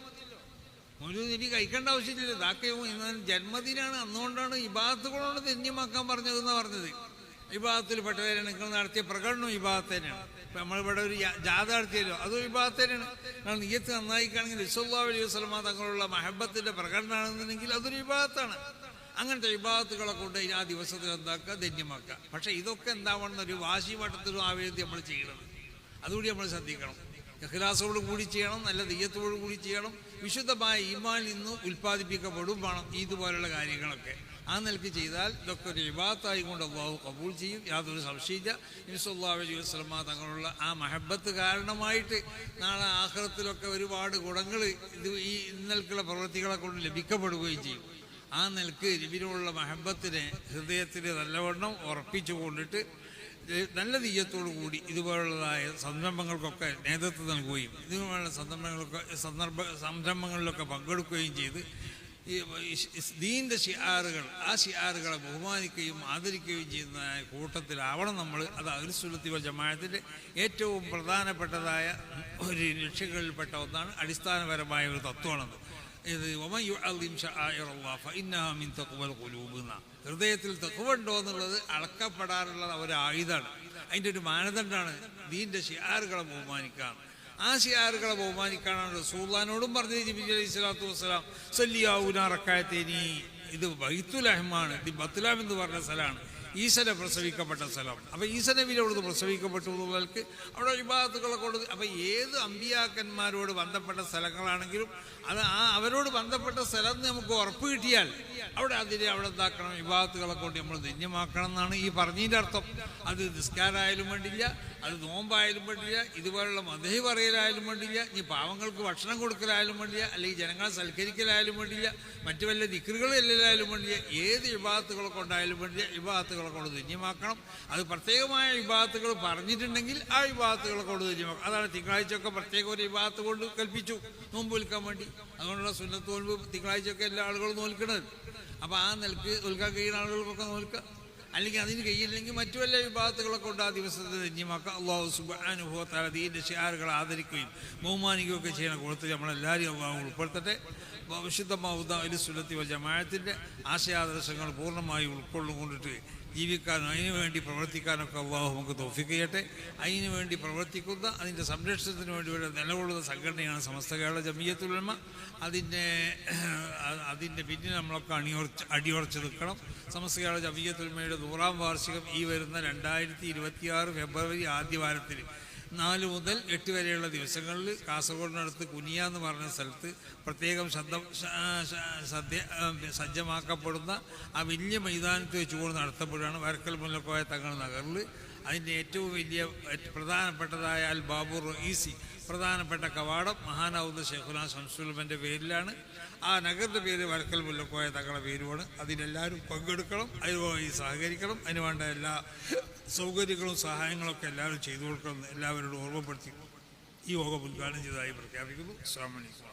മൗലൂദ് നബി കഴിക്കേണ്ട ആവശ്യമില്ല. ദാക്ക യൗമു എന്നാൽ ജന്മദിനാണ്, അന്നുകൊണ്ടാണ് ഇബാദത്തുകളോട് ധന്യമാക്കാൻ പറഞ്ഞതെന്നാണ് പറഞ്ഞത്. ഇബാദത്തിൽ പെട്ടവരെ നിങ്ങൾ നടത്തിയ പ്രകടനം ഇബാദത്ത് തന്നെയാണ്. ഇപ്പം നമ്മളിവിടെ ഒരു ജാഥ നടത്തിയല്ലോ, അതും ഇബാദത്ത് തന്നെയാണ്. കാരണം നിയ്യത്ത് നന്നായിക്കാണെങ്കിൽ നബി സല്ലല്ലാഹു അലൈഹി വസല്ലം തങ്ങളുള്ള മഹബത്തിൻ്റെ പ്രകടനമാണെന്നുണ്ടെങ്കിൽ അതൊരു ഇബാദത്താണ്. അങ്ങനത്തെ ഇബാദത്തുകളെ കൊണ്ട് ആ ദിവസത്തിൽ എന്താക്കുക? ധന്യമാക്കുക. പക്ഷേ ഇതൊക്കെ എന്താവണമെന്നൊരു വാശി വട്ടത്തിലും ആവേദി നമ്മൾ ചെയ്യണം. അതുകൂടി നമ്മൾ ശ്രദ്ധിക്കണം. ഇഖ്ലാസോട് കൂടി ചെയ്യണം, നല്ല നിയ്യത്തോടു കൂടി ചെയ്യണം. വിശുദ്ധമായ ഈമാനിൽ നിന്ന് ഉൽപ്പാദിപ്പിക്കപ്പെടും വേണം ഇതുപോലുള്ള കാര്യങ്ങളൊക്കെ. ആ നിലയ്ക്ക് ചെയ്താൽ ഇതൊക്കെ ഒരു ഇബാദത്തായി കൊണ്ട് അല്ലാഹു കബൂൽ ചെയ്യും, യാതൊരു സംശയമില്ല. നബി സല്ലല്ലാഹു അലൈഹി വസല്ലം തങ്ങളുള്ള ആ മഹബത്ത് കാരണമായിട്ട് നാളെ ആഖിറത്തിലൊക്കെ ഒരുപാട് ഗുണങ്ങൾ ഈ നിലക്കുള്ള പ്രവൃത്തികളെ കൊണ്ട് ലഭിക്കപ്പെടുകയും ചെയ്യും. ആ നിലക്ക് നബിയോടുള്ള മഹബത്തിനെ ഹൃദയത്തിൽ നല്ലവണ്ണം ഉറപ്പിച്ചു കൊണ്ടിട്ട് നല്ല നിയ്യത്തോടു കൂടി ഇതുപോലുള്ളതായ സംരംഭങ്ങൾക്കൊക്കെ നേതൃത്വം നൽകുകയും ഇതുപോലുള്ള സംരംഭങ്ങളിലൊക്കെ പങ്കെടുക്കുകയും ചെയ്ത് ഈ ദീൻ്റെ ഷിആറുകൾ, ആ ഷിആറുകളെ ബഹുമാനിക്കുകയും ആദരിക്കുകയും ചെയ്യുന്ന കൂട്ടത്തിലാവണം നമ്മൾ. അത് അഹ്ലുസ് സുന്നത്തി വൽ ജമാഅത്തിൻ്റെ ഏറ്റവും പ്രധാനപ്പെട്ടതായ ഒരു ലക്ഷ്യങ്ങളിൽപ്പെട്ട ഒന്നാണ്. അടിസ്ഥാനപരമായ ഒരു തത്വമാണത്. ഇത് വമൻ യുഅദ്ദിം ശആഇറല്ലാഹ് ഫഇന്നഹാ മിൻ തഖ്വൽ ഖുലൂബ് എന്ന ഹൃദയത്തിൽ തഖ്വ ഉണ്ടോ എന്നുള്ളത് അളക്കപ്പെടാറുള്ള ഒരു ആയുധമാണ്. അതിൻ്റെ ഒരു മാനദണ്ഡമാണ് ദീൻ്റെ ഷിആറുകളെ ബഹുമാനിക്കുക. ആ ഷിആറുകളെ ബഹുമാനിക്കാനാണ് റസൂലുള്ളാഹിനോടും പറഞ്ഞത് ജിബ്രീൽ അലൈഹി സ്വലാത്തു വസ്സലാം സല്ലിയാവുന റക്അത്തൈനി. ഇത് ബൈത്തുലഹമാണ്, ഇത് ബത്ലഹം എന്ന് പറഞ്ഞ സ്ഥലമാണ്, ഈസനെ പ്രസവിക്കപ്പെട്ട സ്ഥലം. അപ്പോൾ ഈസ നബിയുടെ അവിടുന്ന് പ്രസവിക്കപ്പെട്ടു എന്നുള്ളവർക്ക് അവിടെ ഇബാദത്തുകളെ കൊണ്ട്. അപ്പോൾ ഏത് അമ്പിയാക്കന്മാരോട് ബന്ധപ്പെട്ട സ്ഥലങ്ങളാണെങ്കിലും അത് അവരോട് ബന്ധപ്പെട്ട സ്ഥലം നമുക്ക് ഉറപ്പ് കിട്ടിയാൽ അവിടെ അവിടെ എന്താക്കണം? ഇബാദത്തുകളെ കൊണ്ട് നമ്മൾ ധന്യമാക്കണം എന്നാണ് ഈ പറഞ്ഞതിൻ്റെ അർത്ഥം. അത് നിസ്കാരമായാലും വേണ്ടില്ല, അത് നോമ്പായാലും വേണ്ടില്ല, ഇതുപോലുള്ള മദ്ഹ് പറയലായാലും വേണ്ടില്ല, ഇനി പാവങ്ങൾക്ക് ഭക്ഷണം കൊടുക്കലായാലും വേണ്ടില്ല, അല്ലെങ്കിൽ ജനങ്ങളെ സൽക്കരിക്കലായാലും വേണ്ടില്ല, മറ്റു വല്ല ദിക്റുകൾ എല്ലായാലും വേണ്ടില്ല, ഏത് ഇബാദത്തുകളെ കൊണ്ടായാലും വേണ്ടില്ല ഇബാദത്തുകളെ കൊണ്ട് ധന്യമാക്കണം. അത് പ്രത്യേകമായ ഇബാദത്തുകൾ പറഞ്ഞിട്ടുണ്ടെങ്കിൽ ആ ഇബാദത്തുകളെ കൊണ്ട് ധന്യമാക്കണം. അതാണ് തിങ്കളാഴ്ചയൊക്കെ പ്രത്യേക ഒരു ഇബാദത്ത് കൊണ്ട് കൽപ്പിച്ചു നോമ്പ് വിൽക്കാൻ വേണ്ടി. അതുകൊണ്ടുള്ള സുന്നത്ത് നോമ്പ് തിങ്കളാഴ്ചയൊക്കെ എല്ലാ ആളുകളും നോൽക്കണത്. അപ്പോൾ ആ നിലക്ക് നോൽക്കാൻ കഴിയുന്ന ആളുകൾക്കൊക്കെ നോൽക്കുക. അല്ലെങ്കിൽ അതിന് കഴിയില്ലെങ്കിൽ മറ്റു വല്ല വിഭാഗത്തുകളൊക്കെ കൊണ്ട് ആ ദിവസത്തെ ധന്യമാക്കുക. അള്ളാഹു സുബ്ഹാനഹു വ തആല ദീനിൻ്റെ ഷിആറുകളെ ആദരിക്കുകയും ബഹുമാനിക്കുകയൊക്കെ ചെയ്യണ കൂട്ടത്തിൽ നമ്മളെല്ലാവരും അള്ളാഹു ഉൾപ്പെടുത്തട്ടെ. വിശുദ്ധമാവുന്ന ഒരു സുന്നത്തി വൽ ജമാഅത്തിൻ്റെ ആശയാദർശങ്ങൾ പൂർണ്ണമായി ഉൾക്കൊള്ളുകൊണ്ടിട്ട് ജീവിക്കാനും അതിനു വേണ്ടി പ്രവർത്തിക്കാനൊക്കെ അള്ളാഹു നമുക്ക് തൗഫീഖ് ചെയ്യട്ടെ. അതിനു വേണ്ടി പ്രവർത്തിക്കുന്ന അതിൻ്റെ സംരക്ഷണത്തിന് വേണ്ടി ഇവിടെ നിലകൊള്ളുന്ന സംഘടനയാണ് സമസ്ത കേരള ജമിയത്തുൽ ഉലമ. അതിൻ്റെ പിന്നിൽ നമ്മളൊക്കെ അടിയുറച്ച് നിൽക്കണം. സമസ്ത കേരള ജമിയത്തുൽ ഉലമയുടെ 100ാം വാർഷികം ഈ വരുന്ന 2026 ഫെബ്രുവരി ആദ്യ വാരത്തിൽ 4 മുതൽ 8 വരെയുള്ള ദിവസങ്ങളിൽ കാസർഗോഡിനടുത്ത് കുനിയ എന്ന് പറഞ്ഞ സ്ഥലത്ത് പ്രത്യേകം സജ്ജമാക്കപ്പെടുന്ന ആ വലിയ മൈതാനത്ത് വെച്ചുകൊണ്ട് നടത്തപ്പെടുകയാണ്. വരക്കൽ മുല്ലക്കോയ തങ്ങൾ നഗറിൽ. അതിൻ്റെ ഏറ്റവും വലിയ പ്രധാനപ്പെട്ടതായ അൽ ബാബുർ റഈസി പ്രധാനപ്പെട്ട കവാടം മഹാനാവുന്ന ശൈഖുനാ ശംസുലുമൻ്റെ പേരിലാണ്. ആ നഗറിൻ്റെ പേര് വരക്കൽ മുല്ലക്കോയ തങ്ങളുടെ പേരുമാണ്. അതിനെല്ലാവരും പങ്കെടുക്കണം, അതിനുമായി സഹകരിക്കണം. അതിന് വേണ്ട എല്ലാ സൗകര്യങ്ങളും സഹായങ്ങളൊക്കെ എല്ലാവരും ചെയ്തു കൊടുക്കണം. എല്ലാവരോടും ഓർമ്മപ്പെടുത്തി ഈ യോഗം ഉദ്ഘാടനം ചെയ്തതായി പ്രഖ്യാപിക്കുന്നു. അസ്സലാമു അലൈക്കും.